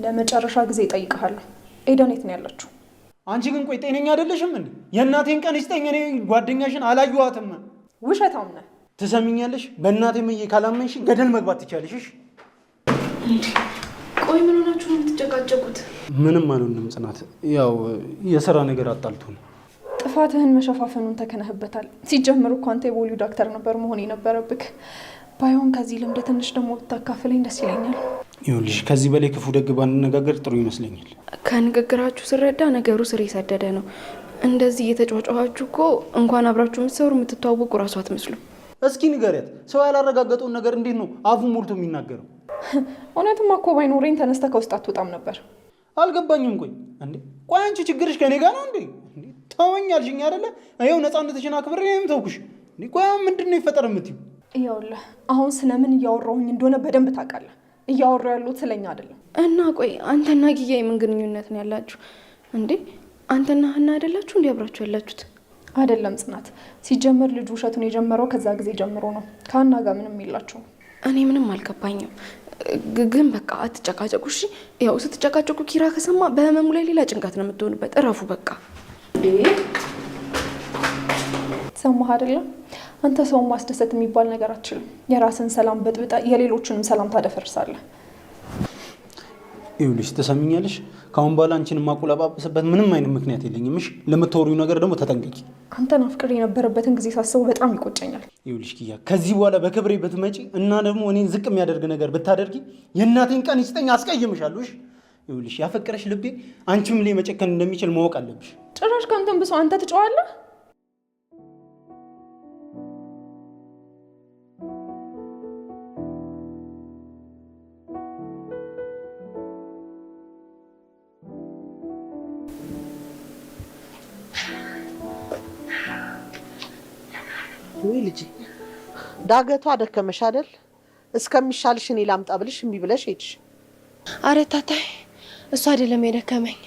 ለመጨረሻ ጊዜ እጠይቅሃለሁ፣ ኤደን የት ነው ያለችው? አንቺ ግን ቆይ ጤነኛ አይደለሽም እንዴ? የእናቴን ቀን ይስጠኝ፣ እኔ ጓደኛሽን አላየኋትም። ውሸታም ነህ። ትሰሚኛለሽ? በእናቴ መዬ ካላመንሽ ገደል መግባት ትቻለሽ። እሺ ቆይ ምን ሆናችሁ ነው የምትጨቃጨቁት? ምንም አልሆንም ጽናት፣ ያው የሥራ ነገር አጣልቶን። ጥፋትህን መሸፋፈኑን ተከነህበታል። ሲጀምር እኮ አንተ የቦሊው ዶክተር ነበር መሆን የነበረብህ። ባይሆን ከዚህ ልምድ ትንሽ ደግሞ ብታካፍለኝ ደስ ይለኛል። ይኸውልሽ ከዚህ በላይ ክፉ ደግ ባንነጋገር ጥሩ ይመስለኛል። ከንግግራችሁ ስረዳ ነገሩ ስር የሰደደ ነው። እንደዚህ እየተጫጫኋችሁ እኮ እንኳን አብራችሁ የምትሰሩ የምትተዋወቁ እራሱ አትመስሉም። እስኪ ንገሪያት፣ ሰው ያላረጋገጠውን ነገር እንዴት ነው አፉን ሞልቶ የሚናገረው? እውነትም እኮ ባይኖረኝ ተነስተህ ከውስጥ አትወጣም ነበር። አልገባኝም። ቆይ አንቺ ችግርሽ ከኔ ጋር ነው እንዴ? ተወኝ አልሽኝ አይደለ? ይኸው ነፃነትሽን አክብሬ ነው የምተውኩሽ። ቆይ ምንድን ነው ይፈጠር የምትይው? ይኸውልህ አሁን ስለምን እያወራሁኝ እንደሆነ በደንብ ታውቃለህ። እያወራሁ ያሉት ስለኛ አይደለም። እና ቆይ አንተና ጊያ ምን ግንኙነት ነው ያላችሁ እንዴ? አንተና ሀና አይደላችሁ እንዴ አብራችሁ ያላችሁት? አይደለም ጽናት፣ ሲጀመር ልጁ ውሸቱን የጀመረው ከዛ ጊዜ ጀምሮ ነው። ከሀና ጋር ምንም የላቸውም። እኔ ምንም አልገባኝም። ግን በቃ አትጨቃጨቁ እሺ? ያው ስትጨቃጨቁ ኪራ ከሰማ በህመሙ ላይ ሌላ ጭንቀት ነው የምትሆኑበት። እረፉ በቃ። ሰማህ አይደለም? አንተ ሰውን ማስደሰት የሚባል ነገር አትችልም። የራስን ሰላም በጥብጣ የሌሎችንም ሰላም ታደፈርሳለህ። ይኸውልሽ ትሰሚኛለሽ? ካሁን በኋላ አንቺን ማቆላባበስበት ምንም አይነት ምክንያት የለኝም። እሺ ለምትወሪው ነገር ደግሞ ተጠንቀቂ። አንተን አፍቅሬ የነበረበትን ጊዜ ሳስበው በጣም ይቆጨኛል። ይኸውልሽ ኪያ፣ ከዚህ በኋላ በክብሬ ብትመጪ እና ደግሞ እኔን ዝቅ የሚያደርግ ነገር ብታደርጊ የእናቴን ቀን ይስጠኝ አስቀይምሻለሁ። እሺ ይኸውልሽ ያፈቀረሽ ልቤ አንቺም ላይ መጨከን እንደሚችል ማወቅ አለብሽ። ጭራሽ ከአንተም ብሶ አንተ ትጨዋለህ። ወይ ልጅ ዳገቷ አደከመሽ አይደል? እስከሚሻልሽ እኔ ላምጣ ብልሽ እምቢ ብለሽ ሄድሽ። አረ ታታይ፣ እሱ አይደለም የደከመኝ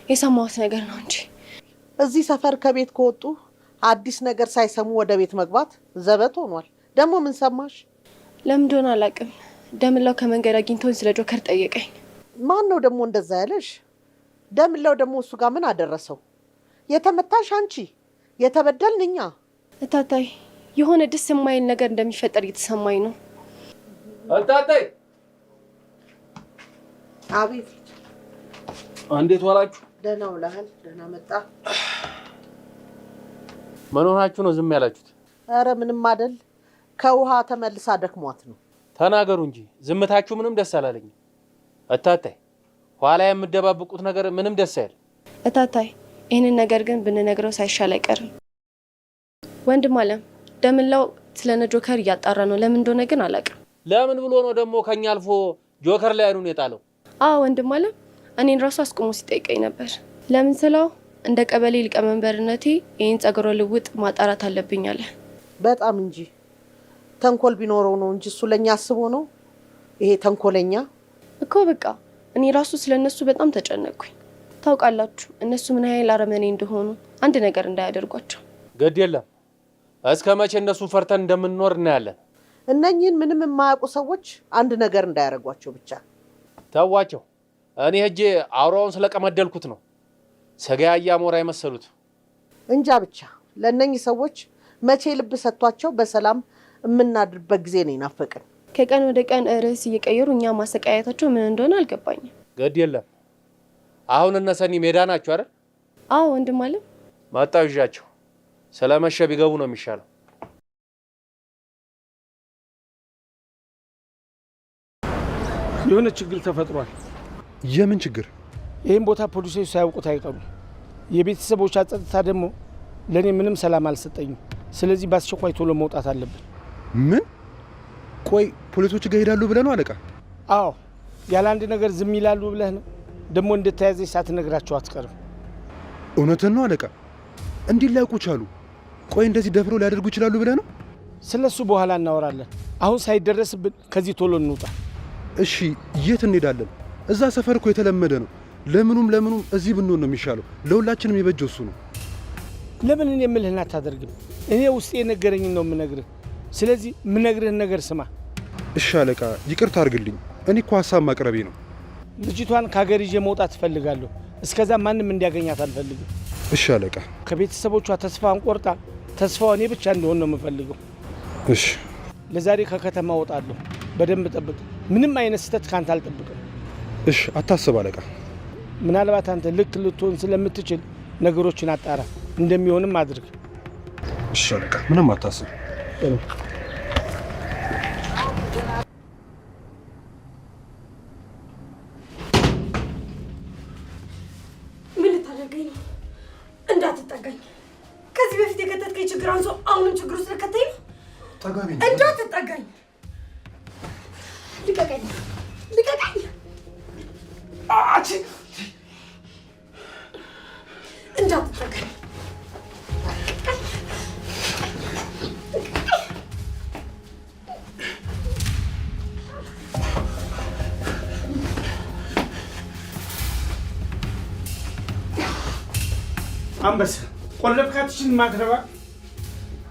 የሰማሁት ነገር ነው እንጂ። እዚህ ሰፈር ከቤት ከወጡ አዲስ ነገር ሳይሰሙ ወደ ቤት መግባት ዘበት ሆኗል። ደግሞ ምን ሰማሽ? ለምን እንደሆነ አላውቅም። ደምላው ከመንገድ አግኝቶኝ ስለ ጆከር ጠየቀኝ። ማን ነው ደግሞ እንደዛ ያለሽ? ደምላው ደግሞ እሱ ጋር ምን አደረሰው? የተመታሽ አንቺ፣ የተበደልን እኛ። ታታይ የሆነ ደስ የማይል ነገር እንደሚፈጠር እየተሰማኝ ነው። አታታይ። አቤት። እንዴት ዋላችሁ? ደህና ውለሃል? ደህና መጣ። ምን ሆናችሁ ነው ዝም ያላችሁት? አረ ምንም አይደል። ከውሃ ተመልሳ ደክሟት ነው። ተናገሩ እንጂ ዝምታችሁ ምንም ደስ አላለኝም። አታታይ፣ ኋላ የምትደባብቁት ነገር ምንም ደስ አይል። አታታይ፣ ይሄንን ነገር ግን ብንነግረው ሳይሻል አይቀርም። ወንድም አለም ደምላው ስለነ ጆከር እያጣራ ነው። ለምን እንደሆነ ግን አላውቅም። ለምን ብሎ ነው ደግሞ ከኛ አልፎ ጆከር ላይ አይኑን የጣለው? ወንድም አለም እኔን ራሱ አስቆሞ ሲጠይቀኝ ነበር። ለምን ስለው እንደ ቀበሌ ሊቀመንበርነቴ ይሄን ጸጉረ ልውጥ ማጣራት አለብኝ አለ። በጣም እንጂ ተንኮል ቢኖረው ነው እንጂ እሱ ለኛ አስቦ ነው ይሄ ተንኮለኛ እኮ። በቃ እኔ ራሱ ስለነሱ በጣም ተጨነቅኩኝ። ታውቃላችሁ እነሱ ምን ያህል አረመኔ እንደሆኑ፣ አንድ ነገር እንዳያደርጓቸው። ግድ የለም እስከ መቼ እነሱ ፈርተን እንደምንኖር እናያለን። እነኚህን ምንም የማያውቁ ሰዎች አንድ ነገር እንዳያደርጓቸው ብቻ ተዋቸው። እኔ ሄጄ አውራውን ስለቀመደልኩት ነው ሰጋያ ሞራ የመሰሉት እንጃ። ብቻ ለእነኚህ ሰዎች መቼ ልብ ሰጥቷቸው በሰላም የምናድርበት ጊዜ ነው ይናፈቀን። ከቀን ወደ ቀን ርዕስ እየቀየሩ እኛ ማሰቃየታቸው ምን እንደሆነ አልገባኝም። ግድ የለም አሁን እነ ሰኒ ሜዳ ናቸው አይደል? ወንድም አለም መጣሁ ይዣቸው። ስለመሸ ቢገቡ ነው የሚሻለው። የሆነ ችግር ተፈጥሯል። የምን ችግር? ይህን ቦታ ፖሊሶች ሳያውቁት አይቀሩም። የቤተሰቦች ጸጥታ ደግሞ ለእኔ ምንም ሰላም አልሰጠኝም። ስለዚህ በአስቸኳይ ቶሎ መውጣት አለብን። ምን? ቆይ ፖሊሶች ጋር ሄዳሉ ብለህ ነው አለቃ? አዎ፣ ያለ አንድ ነገር ዝም ይላሉ ብለህ ነው? ደግሞ እንደተያዘች ሳትነግራቸው አትቀርም። እውነትን ነው አለቃ? እንዲህ ሊያውቁ ቻሉ? ቆይ እንደዚህ ደፍሮ ሊያደርጉ ይችላሉ ብለህ ነው? ስለሱ በኋላ እናወራለን። አሁን ሳይደረስብን ከዚህ ቶሎ እንውጣ። እሺ፣ የት እንሄዳለን? እዛ ሰፈር እኮ የተለመደ ነው። ለምኑም እዚህ ብንሆን ነው የሚሻለው። ለሁላችንም የበጀው እሱ ነው። ለምን እኔ የምልህን አታደርግም? እኔ ውስጤ የነገረኝን ነው የምነግርህ። ስለዚህ የምነግርህን ነገር ስማ። እሺ አለቃ፣ ይቅርታ አድርግልኝ። እኔ እኮ ሀሳብ ማቅረቤ ነው። ልጅቷን ከሀገር ይዤ መውጣት እፈልጋለሁ። እስከዛ ማንም እንዲያገኛት አልፈልግም። እሺ አለቃ። ከቤተሰቦቿ ተስፋን ቆርጣ ተስፋዋ እኔ ብቻ እንዲሆን ነው የምፈልገው። እሺ ለዛሬ ከከተማ እወጣለሁ። በደንብ ጠብቅ። ምንም አይነት ስህተት ካንተ አልጠብቅም። እሺ አታስብ አለቃ። ምናልባት አንተ ልክ ልትሆን ስለምትችል ነገሮችን አጣራ፣ እንደሚሆንም አድርግ። እሺ አለቃ፣ ምንም አታስብ። ምን ልታደርገኝ ነው? እንዳትጠጋኝ። ከዚህ በፊት የከተትከኝ ችግር አንሶ አሁንም ችግር ውስጥ ልከተኝ ነው? ተጋቢ እንዳትጠጋኝ። ልቀቀኝ! ልቀቀኝ! አቺ እንዳትጠጋኝ! አንበሳ ቆለብካትሽን ማትረባ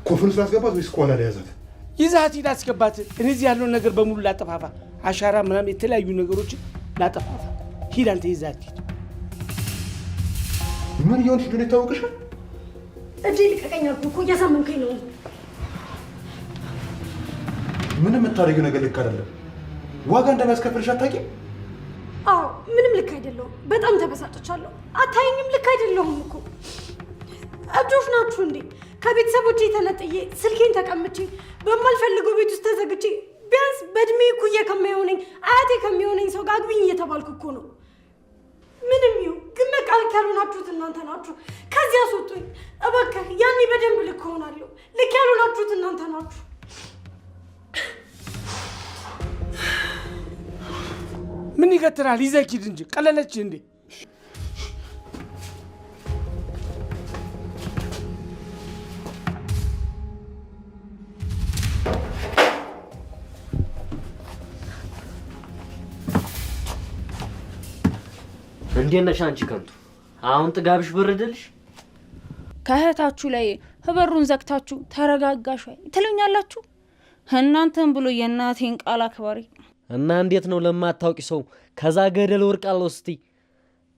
ኮፍን ስላስገባት ወይስ ከኋላ ላይ ያዛት? ይዛት ሂድ አስገባት። እኔ እዚህ ያለውን ነገር በሙሉ ላጠፋፋ፣ አሻራ ምናምን የተለያዩ ነገሮችን ላጠፋፋ። ሂድ አንተ ይዛት ሂድ። ምን እየሆንሽ እንደሆነ ይታወቅሻል? እጄ ልቀቀኝ አልኩህ እኮ፣ እያሳመንከኝ ነው። ምንም የምታደርጊው ነገር ልክ አይደለም። ዋጋ እንደሚያስከፍልሽ አታውቂም? አዎ ምንም ልክ አይደለሁም። በጣም ተበሳጭቻለሁ። አታየኝም? ልክ አይደለሁም እኮ። እብዶች ናችሁ እንዴ? ከቤተሰቦቼ ተነጥዬ ስልኬን ተቀምጬ በማልፈልገው ቤት ውስጥ ተዘግቼ ቢያንስ በእድሜ እኩያ ከማይሆነኝ አያቴ ከሚሆነኝ ሰው ጋር አግቢኝ እየተባልኩ እኮ ነው። ምንም ይሁን ግን በቃ ልክ ያልሆናችሁት እናንተ ናችሁ። ከዚህ አስወጡኝ እባክህ። ያኔ በደንብ ልክ እሆናለሁ። ልክ ያልሆናችሁት እናንተ ናችሁ። ምን ይከትራል? ይዘህ ሂድ እንጂ ቀለለች እንዴ? እንዴት ነሽ አንቺ ከንቱ? አሁን ጥጋብሽ በረደልሽ? ከእህታችሁ ላይ በሩን ዘግታችሁ ተረጋጋሽ ወይ ትሉኛላችሁ? እናንተን ብሎ የእናቴን ቃል አክባሪ እና እንዴት ነው ለማታውቂ ሰው ከዛ ገደል ወርቃለሁ እስቲ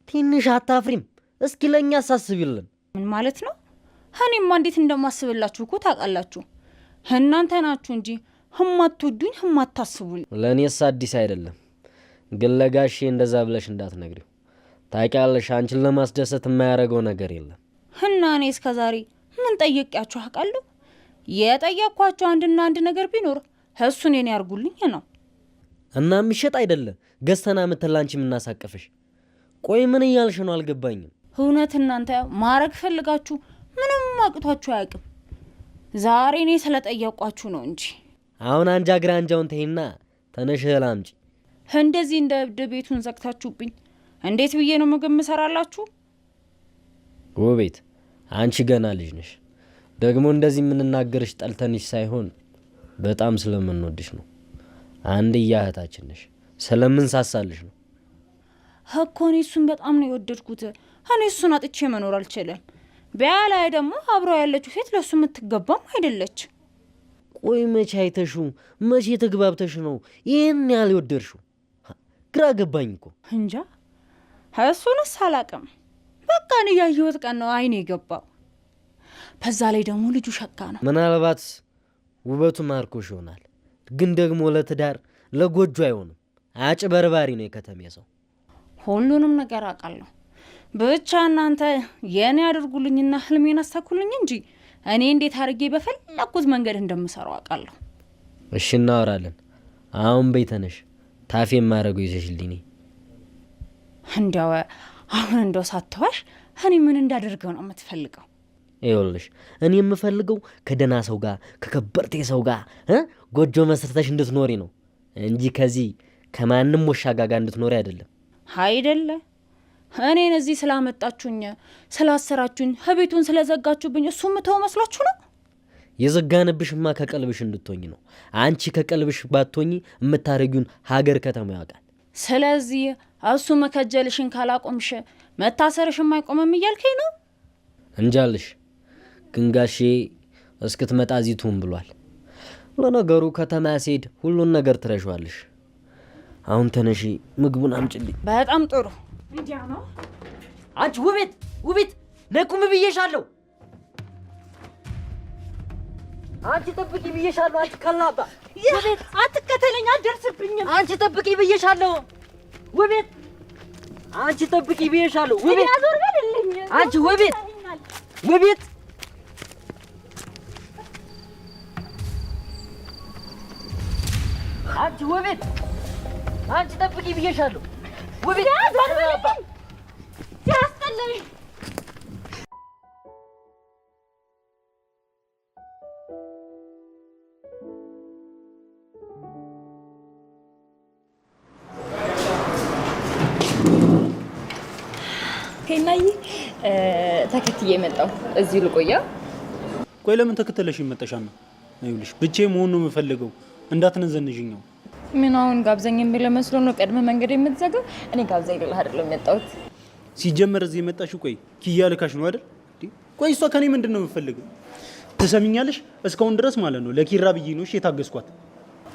ትንሽ አታፍሪም? እስኪ ለኛ አሳስቢልን። ምን ማለት ነው? እኔማ እንዴት እንደማስብላችሁ እኮ ታውቃላችሁ። እናንተ ናችሁ እንጂ ህማትወዱኝ ህማታስቡልኝ። ለእኔስ አዲስ አይደለም፣ ግን ለጋሼ እንደዛ ብለሽ እንዳትነግሪው። ታውቂያለሽ አንቺን ለማስደሰት የማያደርገው ነገር የለም። እና እኔ እስከዛሬ ምን ጠየቂያችሁ አውቃለሁ? የጠየቅኳችሁ አንድና አንድ ነገር ቢኖር እሱን እኔ ያርጉልኝ ነው። እና የሚሸጥ አይደለም ገዝተና ምትላንቺ የምናሳቀፍሽ። ቆይ ምን እያልሽ ነው? አልገባኝም። እውነት እናንተ ማረግ ፈልጋችሁ ምንም አቅቷችሁ አያውቅም። ዛሬ እኔ ስለጠየቅኳችሁ ነው እንጂ። አሁን አንጃ ግራ አንጃውን ተይና ተነሽ እህል አምጪ። እንደዚህ እንደ እብድ ቤቱን ዘግታችሁብኝ እንዴት ብዬ ነው ምግብ ምሰራላችሁ? ውቤት አንቺ ገና ልጅ ነሽ። ደግሞ እንደዚህ የምንናገርሽ ጠልተንሽ ሳይሆን በጣም ስለምንወድሽ ነው። አንድያ እህታችን ነሽ፣ ስለምንሳሳልሽ ነው እኮ። እኔ እሱን በጣም ነው የወደድኩት። እኔ እሱን አጥቼ መኖር አልችልም። ቢያላይ ደግሞ አብረው ያለችው ሴት ለእሱ የምትገባም አይደለች። ቆይ መቼ አይተሽው መቼ ተግባብተሽ ነው ይህን ያህል የወደድሽው? ግራ ገባኝ እኮ። እንጃ እሱንስ አላቅም። በቃ እኔ ያየሁት ቀን ነው አይኔ የገባው። በዛ ላይ ደግሞ ልጁ ሸካ ነው። ምናልባት ውበቱ ማርኮሽ ይሆናል፣ ግን ደግሞ ለትዳር ለጎጆ አይሆንም። አጭበርባሪ ነው የከተሜ ሰው። ሁሉንም ነገር አውቃለሁ። ብቻ እናንተ የእኔ አድርጉልኝና ህልሜን አሳኩልኝ እንጂ እኔ እንዴት አድርጌ በፈለኩት መንገድ እንደምሰራው አውቃለሁ። እሺ እናወራለን። አሁን በይተነሽ ታፌ ማረገው ይዘሽልኝ። እንዲያው አሁን እንደው ሳትዋሽ እኔ ምን እንዳደርገው ነው የምትፈልገው? ይኸውልሽ እኔ የምፈልገው ከደህና ሰው ጋር ከከበርቴ ሰው ጋር ጎጆ መስርተሽ እንድትኖሪ ነው እንጂ ከዚህ ከማንም ወሻጋ ጋር እንድትኖሪ አይደለም። አይደለ? እኔን እዚህ ስላመጣችሁኝ ስላሰራችሁኝ ቤቱን ስለዘጋችሁብኝ እሱ ምተው መስሏችሁ ነው? የዘጋንብሽማ ከቀልብሽ እንድትሆኝ ነው። አንቺ ከቀልብሽ ባትሆኝ የምታረጊውን ሀገር ከተማ ያውቃል። ስለዚህ እሱ መከጀልሽን ካላቆምሽ መታሰርሽም አይቆምም እያልከኝ ነው? እንጃልሽ ግን ጋሼ እስክትመጣ እዚህ ትሁን ብሏል። ለነገሩ ከተማ ሲሄድ ሁሉን ነገር ትረሻዋለሽ። አሁን ተነሺ፣ ምግቡን አምጪልኝ። በጣም ጥሩ። ሊዲያ ነው። አንቺ ውቤት ነቁም ብዬሻለሁ። አንቺ ጠብቂ ብዬሻለሁ። አንቺ ከላባ ውቤት አትከተለኝ፣ አትደርስብኝም። አንቺ ጠብቂ ብዬሻለሁ። ውቤት አንቺ ጠብቂ ብዬሻለሁ። ውቤት ያዞር በልልኝ። አንቺ ውቤት አንቺ ውቤት አንቺ ጠብቂ ብዬሻለሁ። ውቤት ያዞር በልልኝ። ያስጠላኝ። ከናይ ተከትዬ መጣሁ። እዚሁ ልቆያ? ቆይ ለምን ተከተለሽ ይመጣሻል ነው? አይውልሽ ብቻዬን መሆን ነው የምፈልገው። እንዳትነዘንዥኝ። ምን አሁን ጋብዘኝ ብለህ መስሎ ነው ቀድመ መንገድ የምትዘጋው? እኔ ጋብዘኝ ልልህ አይደለም የመጣሁት። ሲጀመር እዚህ የመጣሽው ቆይ ኪያ ልካሽ ነው አይደል? ቆይ እሷ ከኔ ምንድን ነው የምፈልገው? ትሰሚኛለሽ? እስካሁን ድረስ ማለት ነው ለኪራ ብዬ ነው የታገስኳት።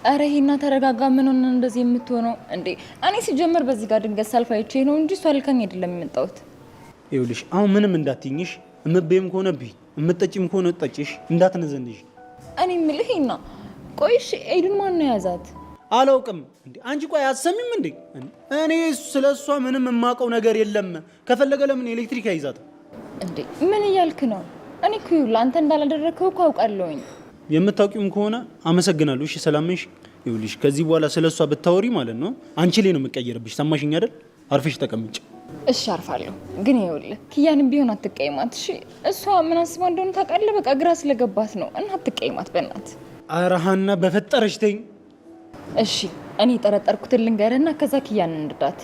አረ ይሄና ተረጋጋ። ምን ሆነ እንደዚህ የምትሆነው እንዴ? እኔ ሲጀመር በዚህ ጋር ድንገት ሳልፋይቼ ነው እንጂ እሷ ልካኝ አይደለም የመጣሁት። ይኸውልሽ አሁን ምንም እንዳትይኝሽ። እምቤም ከሆነ ብይ፣ እምጠጪም ከሆነ ጠጪሽ፣ እንዳትነዘንሽ። እኔ የምልህ ይሄና ቆይሽ ኤዱን ማን ነው ያዛት? አላውቅም እንዴ አንቺ ቆይ አትሰሚም እንዴ? እኔ ስለሷ ምንም የማውቀው ነገር የለም። ከፈለገ ለምን ኤሌክትሪክ አይዛት እንዴ? ምን እያልክ ነው? እኔ እኮ ለአንተ እንዳላደረከው እኮ አውቃለሁኝ። የምታውቂውም ከሆነ አመሰግናለሁ። እሺ ሰላም ነሽ? ይኸውልሽ ከዚህ በኋላ ስለሷ ብታወሪ ማለት ነው አንቺ ላይ ነው የምቀየርብሽ። ሰማሽኝ አይደል? አርፈሽ ተቀምጭ። እሺ አርፋለሁ። ግን ይኸውልህ ኪያንም ቢሆን አትቀይማት እሺ? እሷ ምን አስባ እንደሆነ ታውቃለህ? በቃ ግራ ስለገባት ነው እና አትቀይማት በእናትህ። ኧረ ሀና በፈጠረሽ ተይኝ። እሺ እኔ ጠረጠርኩትን ልንገርህና ከዛ ኪያንን እንርዳት።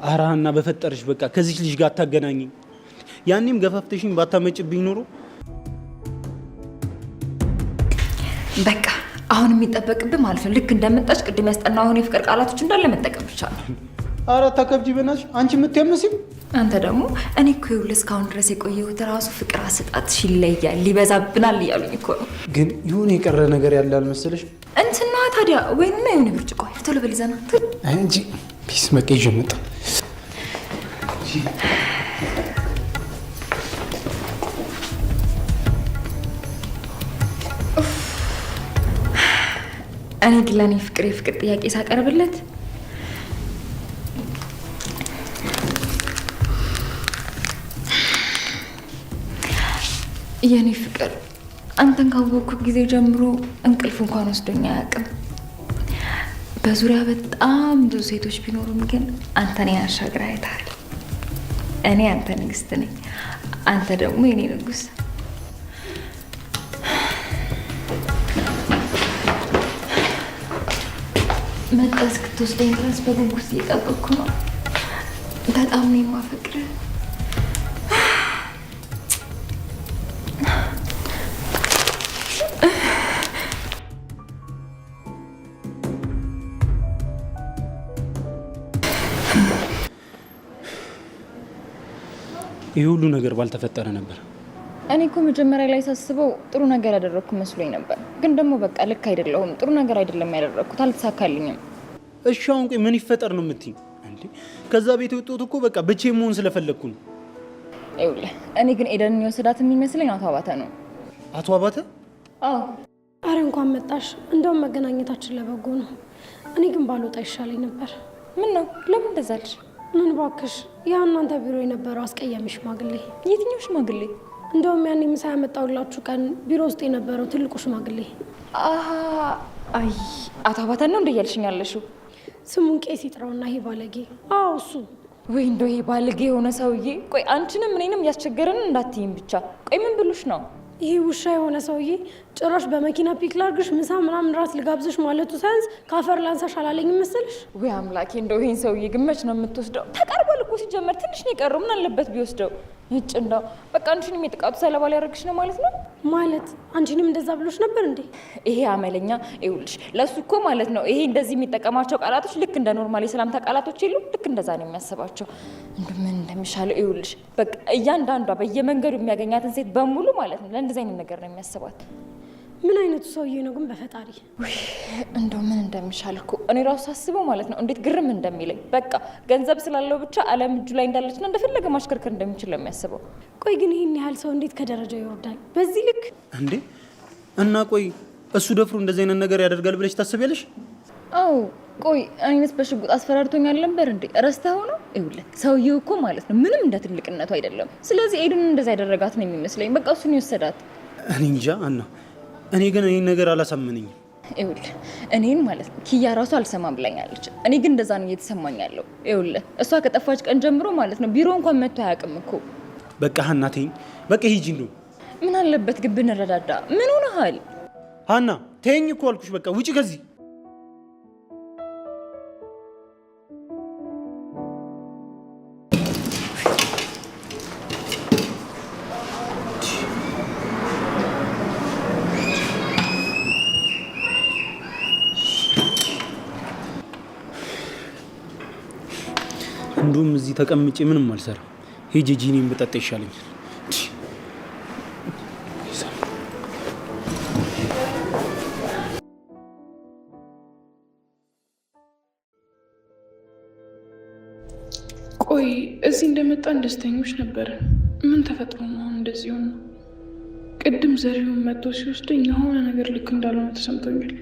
ኧረ ሀና በፈጠረሽ በቃ ከዚች ልጅ ጋር አታገናኝኝ። ያኔም ገፋፍተሽኝ ባታመጭብኝ ኖሮ። በቃ አሁን የሚጠበቅብህ ማለት ነው ልክ እንደመጣች ቅድም ያስጠናሁን የፍቅር ቃላቶች እንዳለ መጠቀም ብቻ ነው። ኧረ ተከብጂ በናትሽ አንቺ የምትያምሲም። አንተ ደግሞ እኔ እኮ ይኸውልህ እስካሁን ድረስ የቆየሁት ራሱ ፍቅር አሰጣጥሽ ይለያል ይበዛብናል እያሉኝ እኮ ነው። ግን ይሁን የቀረ ነገር ያለ አልመሰለሽ? እንትና ታዲያ ወይንና የሆነ ብርጭቆ ቶሎ በል ይዘና እንጂ ፒስ መቀይዤ መጣ። እኔ ግን ለእኔ የፍቅር ጥያቄ ሳቀርብለት የኔ ፍቅር አንተን ካወቅኩ ጊዜ ጀምሮ እንቅልፍ እንኳን ወስዶኝ አያውቅም። በዙሪያ በጣም ብዙ ሴቶች ቢኖሩም ግን አንተ እኔን አሻግረህ አይተሃል። እኔ አንተ ንግስት ነኝ፣ አንተ ደግሞ የኔ ንጉስ። መጣ እስክትወስደኝ ድረስ በጉጉት እየጠበቅኩ ነው። በጣም ነው የማፈቅርህ። ይህ ሁሉ ነገር ባልተፈጠረ ነበር። እኔ እኮ መጀመሪያ ላይ ሳስበው ጥሩ ነገር ያደረግኩ መስሎኝ ነበር። ግን ደግሞ በቃ ልክ አይደለሁም። ጥሩ ነገር አይደለም ያደረግኩት፣ አልተሳካልኝም። እሺ አሁን ቆይ ምን ይፈጠር ነው የምትይኝ እንዴ? ከዛ ቤት የወጣሁት እኮ በቃ ብቻዬን መሆን ስለፈለግኩ ነው። ይኸውልህ እኔ ግን ኤደንን የወሰዳት የሚመስለኝ አቶ አባተ ነው። አቶ አባተ? አዎ። አረ እንኳን መጣሽ። እንደውም መገናኘታችን ለበጎ ነው። እኔ ግን ባልወጣ ይሻለኝ ነበር። ምን ነው? ለምን እንደዛ አልሽ? ምን ባክሽ፣ ያ እናንተ ቢሮ የነበረው አስቀያሚ ሽማግሌ። የትኛው ሽማግሌ? እንደውም ያኔ ምሳ ያመጣሁላችሁ ቀን ቢሮ ውስጥ የነበረው ትልቁ ሽማግሌ። አይ አቶ አባተን ነው እንደያልሽኝ ያለሽው? ስሙን ቄስ ይጥራውና ይሄ ባለጌ። አዎ እሱ። ወይ እንደው ይሄ ባለጌ የሆነ ሰውዬ። ቆይ አንቺንም እኔንም እያስቸገረን እንዳትይም ብቻ። ቆይ ምን ብሉሽ ነው? ይሄ ውሻ የሆነ ሰውዬ ጭራሽ በመኪና ፒክ ላድርግሽ ምሳ ምናምን ራት ልጋብዝሽ ማለቱ ሳያንስ ካፈር ላንሳሽ አላለኝ መሰልሽ? ወይ አምላኬ፣ እንደው ይሄን ሰውዬ ግን መች ነው የምትወስደው? ተቀርቧል እኮ ሲጀመር፣ ትንሽ ነው የቀረው። ምን አለበት ቢወስደው? ይጭ እንደው በቃ አንቺንም የጥቃቱ ሰለባ ሊያደርግሽ ነው ማለት ነው። ማለት አንቺንም እንደዛ ብሎሽ ነበር እንዴ? ይሄ አመለኛ። ይኸውልሽ ለሱ እኮ ማለት ነው ይሄ እንደዚህ የሚጠቀማቸው ቃላቶች ልክ እንደ ኖርማል የሰላምታ ቃላቶች የሉ፣ ልክ እንደዛ ነው የሚያስባቸው። ምን እንደሚሻለው ይኸውልሽ፣ በቃ እያንዳንዷ በየመንገዱ የሚያገኛትን ሴት በሙሉ ማለት ነው ለእንደዚህ አይነት ነገር ነው የሚያስባት። ምን አይነቱ ሰውዬ ነው ግን በፈጣሪ። እንደው ምን እንደሚሻል እኮ እኔ ራሱ ሳስበው ማለት ነው እንዴት ግርም እንደሚለኝ። በቃ ገንዘብ ስላለው ብቻ አለም እጁ ላይ እንዳለችና እንደፈለገ ማሽከርከር እንደሚችል የሚያስበው። ቆይ ግን ይሄን ያህል ሰው እንዴት ከደረጃ ይወርዳል በዚህ ልክ እንዴ? እና ቆይ እሱ ደፍሮ እንደዚህ አይነት ነገር ያደርጋል ብለሽ ታስቢያለሽ? አው ቆይ አይነት በሽጉጥ አስፈራርቶኛል ነበር እንዴ? ረስተኸው ነው? ይኸውልህ ሰውዬው እኮ ማለት ነው ምንም እንደ ትልቅነቱ አይደለም። ስለዚህ ኤደን እንደዛ ያደረጋት ነው የሚመስለኝ። በቃ እሱን ይወሰዳት። እኔ እንጃ አና እኔ ግን ይሄን ነገር አላሳመነኝም። ይኸውልህ እኔን ማለት ነው ኪያ ራሱ አልሰማም ብላኛለች። እኔ ግን እንደዛ ነው እየተሰማኝ ያለው። ይኸውልህ እሷ ከጠፋች ቀን ጀምሮ ማለት ነው ቢሮ እንኳን መጥቶ አያውቅም እኮ። በቃ ሀና ተይኝ፣ በቃ ሂጂ። እንደው ምን አለበት ግን ብንረዳዳ? ምን ሆነሃል? ሀና ተይኝ እኮ አልኩሽ። በቃ ውጪ ከዚህ። እንደውም እዚህ ተቀምጬ ምንም አልሰራም። ሄጄ ጂኒን ብጠጣ ይሻለኛል። ቆይ እዚህ እንደመጣን ደስተኞች ነበርን። ምን ተፈጥሮ ነው እንደዚህ ሆነ? ቅድም ዘሪሁን መጥቶ ሲወስደኝ የሆነ ነገር ልክ እንዳልሆነ ተሰምቶኛል።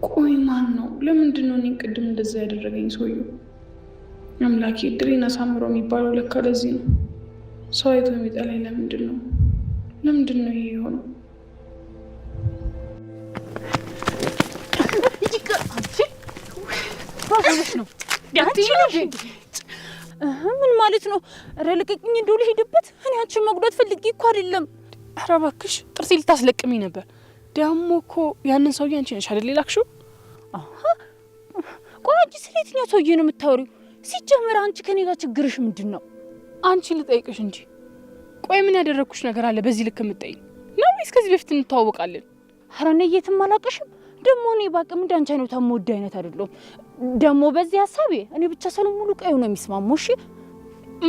ቆይ ማን ነው? ለምንድን ነው እኔን ቅድም እንደዛ ያደረገኝ ሰውየው? አምላኬ ድሬን አሳምሮ የሚባለው ለካ ለዚህ ነው። ሰው አይቶ የሚጠላኝ ለምንድን ነው? ለምንድን ነው ይሄ የሆነው? ምን ማለት ነው? ኧረ ልቀቅኝ፣ እንደው ልሂድበት። እኔ አንቺን መጉዳት ፈልጌ እኮ አይደለም። ኧረ እባክሽ ጥርሴ ልታስለቅሚ ነበር። ደግሞ እኮ ያንን ሰውዬ አንቺ ነሽ አይደል የላክሽው? ቆይ አንቺ ስለ የትኛው ሰውዬ ነው የምታወሪው? ሲጀመር አንቺ ከኔ ጋር ችግርሽ ምንድን ነው? አንቺ ልጠይቅሽ እንጂ ቆይ ምን ያደረግኩሽ ነገር አለ በዚህ ልክ የምትጠይኝ ነው? ወይስ ከዚህ በፊት እንተዋወቃለን? ኧረ እኔ የትም አላውቅሽም። ደግሞ እኔ ባቅም እንደ አንቺ አይነት የምወድ አይነት አይደለሁም። ደግሞ በዚህ ሀሳቤ እኔ ብቻ ሰለው ሙሉ ቀዩ ነው የሚስማማው። እሺ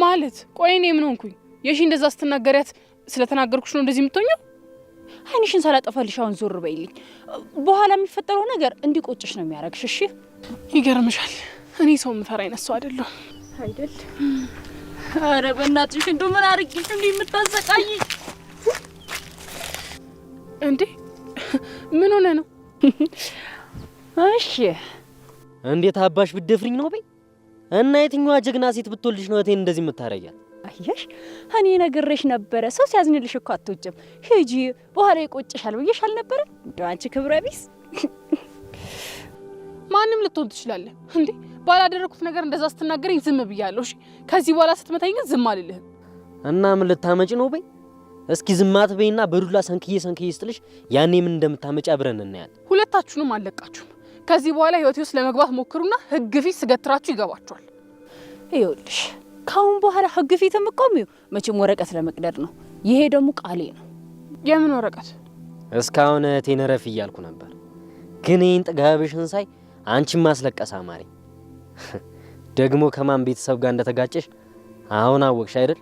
ማለት ቆይ እኔ ምን ሆንኩኝ? የሺ እንደዛ ስትናገሪያት ስለተናገርኩሽ ነው እንደዚህ የምትሆኚው? አይንሽን ሳላጠፋልሽ አሁን ዞር በይልኝ። በኋላ የሚፈጠረው ነገር እንዲቆጭሽ ነው የሚያደርግሽ። እሺ ይገርምሻል፣ እኔ ሰው የምፈራ አይነት ሰው አይደለሁ አይደል? ኧረ በእናትሽ እንደው ምን አድርጊሽ እንዴ የምታሰቃይ እንዴ? ምን ሆነ ነው? እሺ እንዴት አባሽ ብትደፍሪኝ ነው በይ። እና የትኛዋ ጀግና ሴት ብትወልሽ ነው እቴን እንደዚህ የምታረጊያት? አየሽ እኔ ነግሬሽ ነበረ። ሰው ሲያዝንልሽ እኮ አትወጭም። ሂጂ በኋላ ይቆጭሻል ብዬሽ አልነበረ? እንደው አንቺ ክብረ ቢስ። ማንም ልትሆን ትችላለህ እንዴ? ባላደረኩት ነገር እንደዛ ስትናገረኝ ዝም ብያለሁ። እሺ ከዚህ በኋላ ስትመታኝ ግን ዝም አልልህም። እና ምን ልታመጪ ነው በይ? እስኪ ዝም አትበይና በዱላ ሰንክዬ ስትልሽ ያኔ ምን እንደምታመጪ አብረን እናያለን። ሁለታችሁንም አልለቃችሁም። ከዚህ በኋላ ህይወቴ ውስጥ ለመግባት ሞክሩና ህግ ፊት ስገትራችሁ ይገባችኋል። ይኸውልሽ ካሁን በኋላ ህግ ፊት የምቆሚው መቼም ወረቀት ለመቅደድ ነው። ይሄ ደግሞ ቃሌ ነው። የምን ወረቀት? እስካሁን እቴን ረፍ እያልኩ ነበር፣ ግን ይህን ጥጋብሽን ሳይ አንቺን ማስለቀስ አማረኝ። ደግሞ ከማን ቤተሰብ ጋር እንደተጋጨሽ አሁን አወቅሽ አይደል?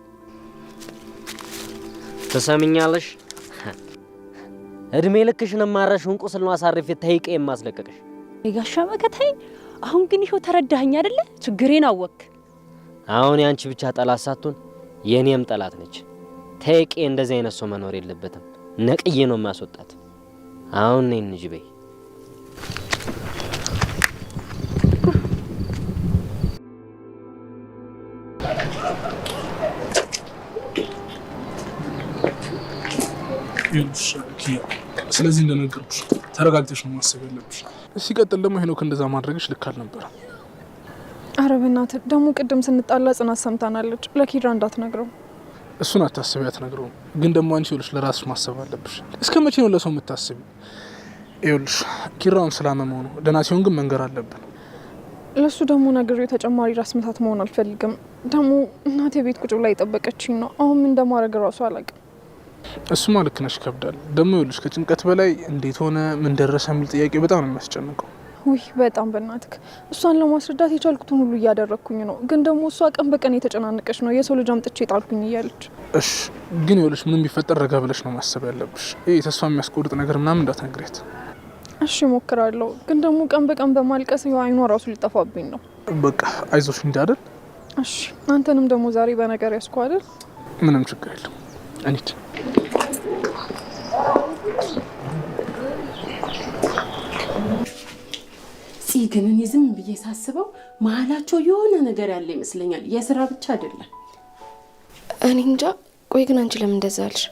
ትሰምኛለሽ? እድሜ ልክሽን ማረሽውን ቁስል ነው አሳርፌ ተይቄ የማስለቀቅሽ። የጋሻ መከታይ አሁን ግን ይኸው ተረዳኸኝ አይደለ? ችግሬን አወቅ። አሁን ያንቺ ብቻ ጠላት ሳትሆን የኔም ጠላት ነች። ተይቄ እንደዚህ አይነት ሰው መኖር የለበትም። ነቅዬ ነው ማስወጣት። አሁን ነኝ እንጂ በይ። ስለዚህ እንደነገርኩሽ ተረጋግተሽ ነው ማሰብ ያለብሽ። ሲቀጥል ደግሞ ሄኖክ እንደዛ ማድረግሽ ልክ አልነበረም። ኧረ በእናትህ ደግሞ ቅድም ስንጣላ ጽናት ሰምታናለች። ለኪራ እንዳትነግረው። እሱን አታስቢ፣ አትነግረውም። ግን ደግሞ አንቺ ይኸውልሽ ለራስሽ ማሰብ አለብሽ። እስከ መቼ ነው ለሰው የምታስቢ? ይኸውልሽ ኪራውን ስላመመው ነው። ደህና ሲሆን ግን መንገር አለብን። ለሱ ደግሞ ነግሬው ተጨማሪ ራስ ምታት መሆን አልፈልግም። ደግሞ እናቴ ቤት ቁጭ ብላ የጠበቀችኝ ነው። አሁን ምን እንደማደርግ ራሱ አላውቅም። እሱማ ልክ ነሽ፣ ይከብዳል። ደግሞ ይኸውልሽ ከጭንቀት በላይ እንዴት ሆነ ምን ደረሰ የሚል ጥያቄ በጣም ነው የሚያስጨንቀው። ውይ በጣም በእናትክ እሷን ለማስረዳት የቻልኩትን ሁሉ እያደረግኩኝ ነው። ግን ደግሞ እሷ ቀን በቀን የተጨናነቀች ነው። የሰው ልጅ አምጥቼ ጣልኩኝ እያለች። እሺ ግን ይኸውልሽ ምንም ቢፈጠር ረጋ ብለሽ ነው ማሰብ ያለብሽ። ይሄ ተስፋ የሚያስቆርጥ ነገር ምናምን እንዳትነግሪያት። እሺ ሞክራለሁ። ግን ደግሞ ቀን በቀን በማልቀስ አይኗ ራሱ ሊጠፋብኝ ነው። በቃ አይዞሽ እንጂ አይደል? እሺ አንተንም ደግሞ ዛሬ በነገር ያስኩ አይደል? ምንም ችግር የለም። እንሂድ። ግን እኔ ዝም ብዬ ሳስበው መሀላቸው የሆነ ነገር ያለ ይመስለኛል። የስራ ብቻ አይደለም። እኔ እንጃ። ቆይ ግን አንቺ ለምን እንደዛ አልሽ?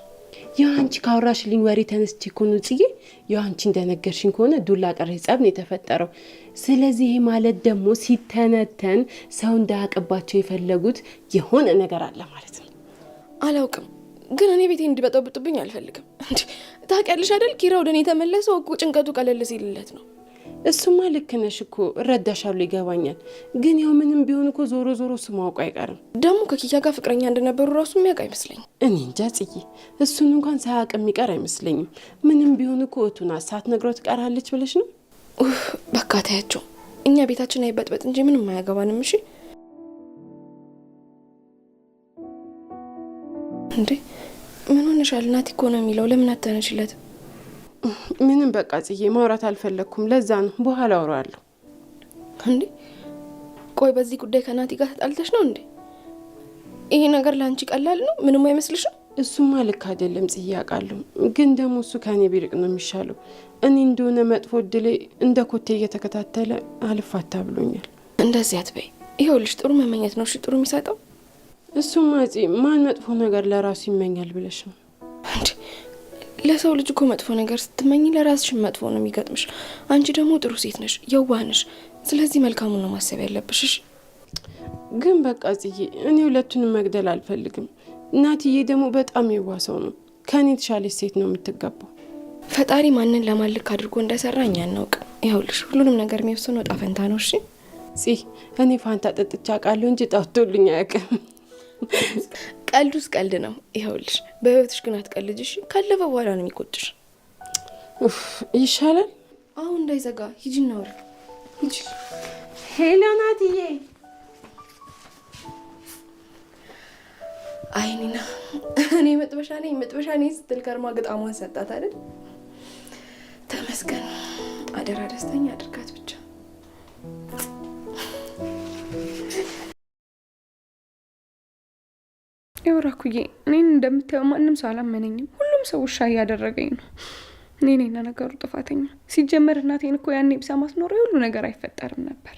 ያው አንቺ ካወራሽልኝ ወሬ ተነስቼ እኮ ነው ጽዬ። ያው አንቺ እንደነገርሽኝ ከሆነ ዱላ ቀረ ጸብ ነው የተፈጠረው። ስለዚህ ይሄ ማለት ደግሞ ሲተነተን ሰው እንዳያቀባቸው የፈለጉት የሆነ ነገር አለ ማለት ነው። አላውቅም፣ ግን እኔ ቤቴ እንዲበጠብጡብኝ አልፈልግም። እንዴ ታውቂያለሽ አይደል? ኪራ ወደ እኔ ተመለሰው እኮ ጭንቀቱ ቀለል ሲልለት ነው። እሱማ ልክ ነሽ እኮ እረዳሻለሁ፣ ይገባኛል። ግን ያው ምንም ቢሆን እኮ ዞሮ ዞሮ እሱ ማውቁ አይቀርም። ደግሞ ከኪያ ጋር ፍቅረኛ እንደነበሩ ራሱ የሚያውቅ አይመስለኝም። እኔ እንጃ ጽዬ፣ እሱን እንኳን ሳያውቅ የሚቀር አይመስለኝም። ምንም ቢሆን እኮ እቱና ሳትነግረው ትቀራለች ብለሽ ነው? በቃ ታያቸው። እኛ ቤታችን አይበጥበጥ እንጂ ምንም አያገባንም። እሺ እንዴ ምን ሆነሻል? ናቲ እኮ ነው የሚለው። ለምን አታነሽለት? ምንም በቃ ጽዬ፣ ማውራት አልፈለኩም። ለዛ ነው በኋላ አወራለሁ። እንዴ ቆይ በዚህ ጉዳይ ከናቲ ጋር ተጣልተሽ ነው እንዴ? ይሄ ነገር ለአንቺ ቀላል ነው? ምንም አይመስልሽም? እሱማ ልክ አይደለም ጽዬ፣ አውቃለሁ። ግን ደግሞ እሱ ከኔ ቢርቅ ነው የሚሻለው። እኔ እንደሆነ መጥፎ እድሌ እንደ ኮቴ እየተከታተለ አልፋታ ብሎኛል። እንደዚህ አትበይ። ይኸውልሽ ጥሩ መመኘት ነው እሺ ጥሩ የሚሰጠው። እሱማ ጽዬ፣ ማን መጥፎ ነገር ለራሱ ይመኛል ብለሽ ነው? ለሰው ልጅ እኮ መጥፎ ነገር ስትመኝ ለራስሽ መጥፎ ነው የሚገጥምሽ። አንቺ ደግሞ ጥሩ ሴት ነሽ፣ የዋህ ነሽ። ስለዚህ መልካሙን ነው ማሰብ ያለብሽ። ግን በቃ ጽዬ፣ እኔ ሁለቱንም መግደል አልፈልግም። ናትዬ ደግሞ በጣም የዋህ ሰው ነው። ከኔ የተሻለች ሴት ነው የምትገባው። ፈጣሪ ማንን ለማልክ አድርጎ እንደሰራ እኛ እናውቅ። ይኸውልሽ ሁሉንም ነገር የሚወስነው ዕጣ ፈንታ ነው። እሺ ጽ እኔ ፋንታ ጠጥቻ ቃለሁ እንጂ ጠፍቶልኝ አያውቅም። ቀልዱስ ቀልድ ነው። ይኸውልሽ በህይወትሽ ግን አትቀልጅ እሺ። ካለፈ በኋላ ነው የሚቆጭሽ። ይሻላል። አሁን እንዳይዘጋ ሂጂ እናውራ። ሂጂ። ሄሎ ናትዬ። አይኒና እኔ መጥበሻ ነኝ ስትል ከርማ ግጣሟን ሰጣት አይደል? ተመስገን። አደራ ደስተኛ አድርጋት ብቻ። ይወራኩዬ እኔን እንደምታየው ማንም ሰው አላመነኝም። ሁሉም ሰው ውሻ እያደረገኝ ነው። እኔ ነኝ ነገሩ ጥፋተኛ። ሲጀመር እናቴን እኮ ያኔ ብሰማት ኖሮ ሁሉ ነገር አይፈጠርም ነበር።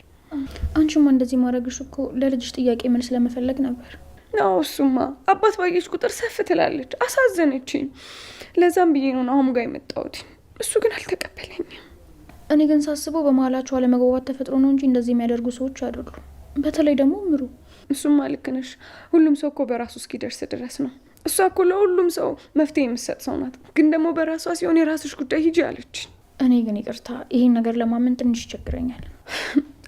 አንቺማ እንደዚህ ማድረግሽ እኮ ለልጅሽ ጥያቄ መልስ ለመፈለግ ነበር። ነው እሱማ። አባት ባየች ቁጥር ሰፍ ትላለች። አሳዘነችኝ። ለዛም ብዬ ነው አሁን ጋር የመጣሁት። እሱ ግን አልተቀበለኝም። እኔ ግን ሳስበው በመሀላቸው አለመግባባት ተፈጥሮ ነው እንጂ እንደዚህ የሚያደርጉ ሰዎች አይደሉም። በተለይ ደግሞ ምሩ። እሱማ ልክ ነሽ። ሁሉም ሰው እኮ በራሱ እስኪደርስ ድረስ ነው። እሷ እኮ ለሁሉም ሰው መፍትሄ የምትሰጥ ሰው ናት። ግን ደግሞ በራሷ ሲሆን የራስሽ ጉዳይ ሂጂ አለች። እኔ ግን ይቅርታ፣ ይሄን ነገር ለማመን ትንሽ ይቸግረኛል።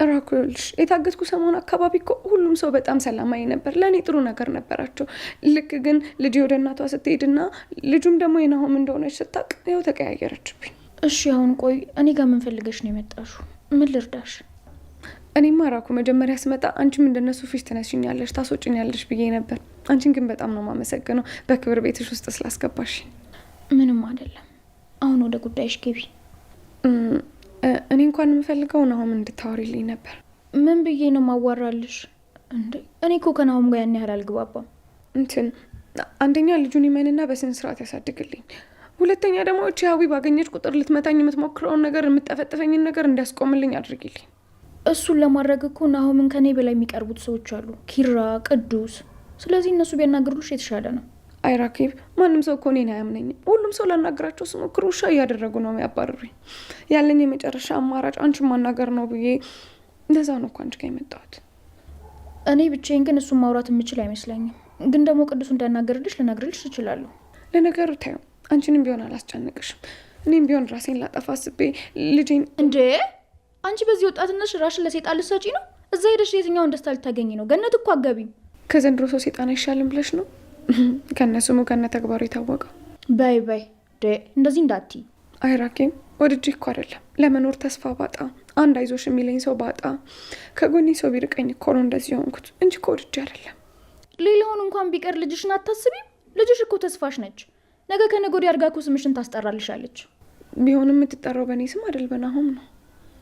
እራኩ ይኸውልሽ፣ የታገትኩ ሰሞን አካባቢ እኮ ሁሉም ሰው በጣም ሰላማዊ ነበር። ለእኔ ጥሩ ነገር ነበራቸው። ልክ ግን ልጅ ወደ እናቷ ስትሄድና ልጁም ደግሞ የናሆም እንደሆነች ስታውቅ ያው ተቀያየረችብኝ። እሺ አሁን ቆይ እኔ ጋር ምን ፈልገሽ ነው የመጣሽው? ምን ልርዳሽ? እኔማ እራኩ መጀመሪያ ስመጣ አንቺም እንደነሱ ፊሽ ትነሽኛለሽ፣ ታስወጭኛለሽ ብዬ ነበር። አንቺን ግን በጣም ነው የማመሰግነው በክብር ቤትሽ ውስጥ ስላስገባሽ። ምንም አይደለም። አሁን ወደ ጉዳይሽ ግቢ። እኔ እንኳን የምፈልገው ናሆም እንድታወሪልኝ ነበር። ምን ብዬ ነው ማዋራልሽ? እንዴ እኔ እኮ ከናሆም ጋር ያን ያህል አልግባባም። አንደኛ ልጁን ይመንና በስነ ስርዓት ያሳድግልኝ። ሁለተኛ ደግሞ እቺ ሀዊ ባገኘች ቁጥር ልትመታኝ የምትሞክረውን ነገር የምትጠፈጥፈኝን ነገር እንዲያስቆምልኝ አድርጊልኝ። እሱን ለማድረግ እኮ ናሆምን ከኔ በላይ የሚቀርቡት ሰዎች አሉ፣ ኪራ፣ ቅዱስ። ስለዚህ እነሱ ቢያናግሩልሽ የተሻለ ነው። አይ ራኬብ፣ ማንም ሰው እኮ እኔን አያምነኝም። ሁሉም ሰው ላናገራቸው ስሞክር ውሻ እያደረጉ ነው የሚያባርሩኝ። ያለኝ የመጨረሻ አማራጭ አንቺን ማናገር ነው ብዬ እንደዛ ነው እኮ አንቺ ጋር የመጣሁት። እኔ ብቻዬን ግን እሱን ማውራት የምችል አይመስለኝም። ግን ደግሞ ቅዱስ እንዳናገርልሽ ልነግርልሽ እችላለሁ። ለነገሩ ታዩ፣ አንቺንም ቢሆን አላስጨንቅሽም። እኔም ቢሆን ራሴን ላጠፋ አስቤ ልጄን እንዴ አንቺ በዚህ ወጣትነትሽ ራሽን ለሴጣን ልትሰጪ ነው? እዛ ሄደሽ የትኛውን ደስታ ልታገኝ ነው? ገነት እኮ አገቢም። ከዘንድሮ ሰው ሴጣን አይሻልም ብለሽ ነው? ከነስሙ ከነ ተግባሩ የታወቀው። በይ እንደዚህ እንዳትዪ። አይ ራኬም፣ ወድጄ እኮ አይደለም። ለመኖር ተስፋ ባጣ አንድ አይዞሽ የሚለኝ ሰው ባጣ ከጎኔ ሰው ቢርቀኝ እኮ ነው እንደዚህ ሆንኩት እንጂ እኮ ወድጄ አይደለም። ሌላውን እንኳን ቢቀር ልጅሽን አታስቢም? ልጅሽ እኮ ተስፋሽ ነች። ነገ ከነገ ወዲያ አድጋ እኮ ስምሽን ታስጠራልሻለች። ቢሆንም የምትጠራው በእኔ ስም አይደል በናሆም ነው።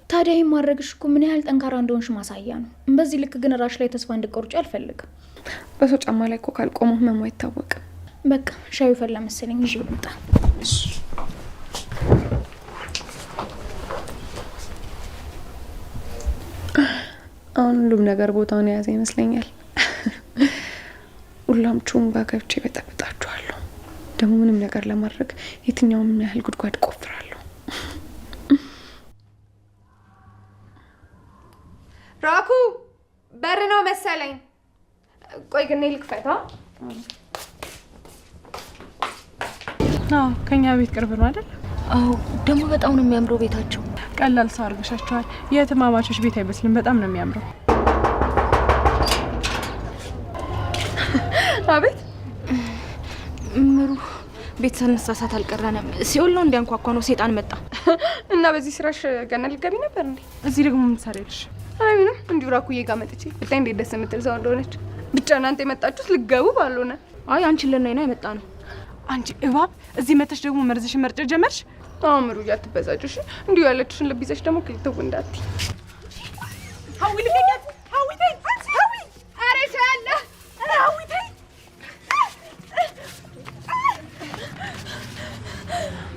ታዲያ ይህን ማድረግሽ እኮ ምን ያህል ጠንካራ እንደሆንሽ ማሳያ ነው። በዚህ ልክ ግን ራሽ ላይ ተስፋ እንድትቆርጪ አልፈልግም። በሰው ጫማ ላይ እኮ ካልቆመው ህመሙ አይታወቅም። በቃ ሻዩ ፈላ መሰለኝ ይዤ ልምጣ። አሁን ሁሉም ነገር ቦታውን የያዘ ይመስለኛል። ሁላችሁም ጋር ገብቼ በጠብጣችኋለሁ። ደግሞ ምንም ነገር ለማድረግ የትኛውም ያህል ጉድጓድ ቆፍራለሁ። ራኩ በር ነው መሰለኝ። ቆይ ግን ልክፈታ። ከኛ ቤት ቅርብ ነው አይደል? አዎ፣ ደግሞ በጣም ነው የሚያምረው ቤታቸው። ቀላል ሰው አድርገሻቸዋል። የእህትማማቾች ቤት አይመስልም። በጣም ነው የሚያምረው። አቤት ምሩ፣ ቤት ሳንሳሳት አልቀረንም። ሲኦል ነው እንዲያንኳኳ ነው ሴጣን መጣ እና በዚህ ስራሽ ገና ልትገቢ ነበር እንዴ? እዚህ ደግሞ ምን ትሰሪያለሽ? አይ ምንም፣ እንዲሁ ራኩዬ ጋር መጥቼ ብታይ እንዴት ደስ የምትል ሰው እንደሆነች። ብቻ እናንተ የመጣችሁት ልትገቡ ባልሆነ። አይ አንቺን ልናይ ነው የመጣ ነው። አንቺ እባብ፣ እዚህ መተሽ ደግሞ መርዝሽን መርጨት ጀመርሽ? አምሩ እያትበዛጭሽ እንዲሁ ያለችሽን ልብ ይዘሽ ደግሞ ክልተው እንዳትይ። ሀዊ ልቀኛት! ሀዊ ተይ! ሀዊ! ኧረ ሻለ! ኧረ ሀዊ ተይ!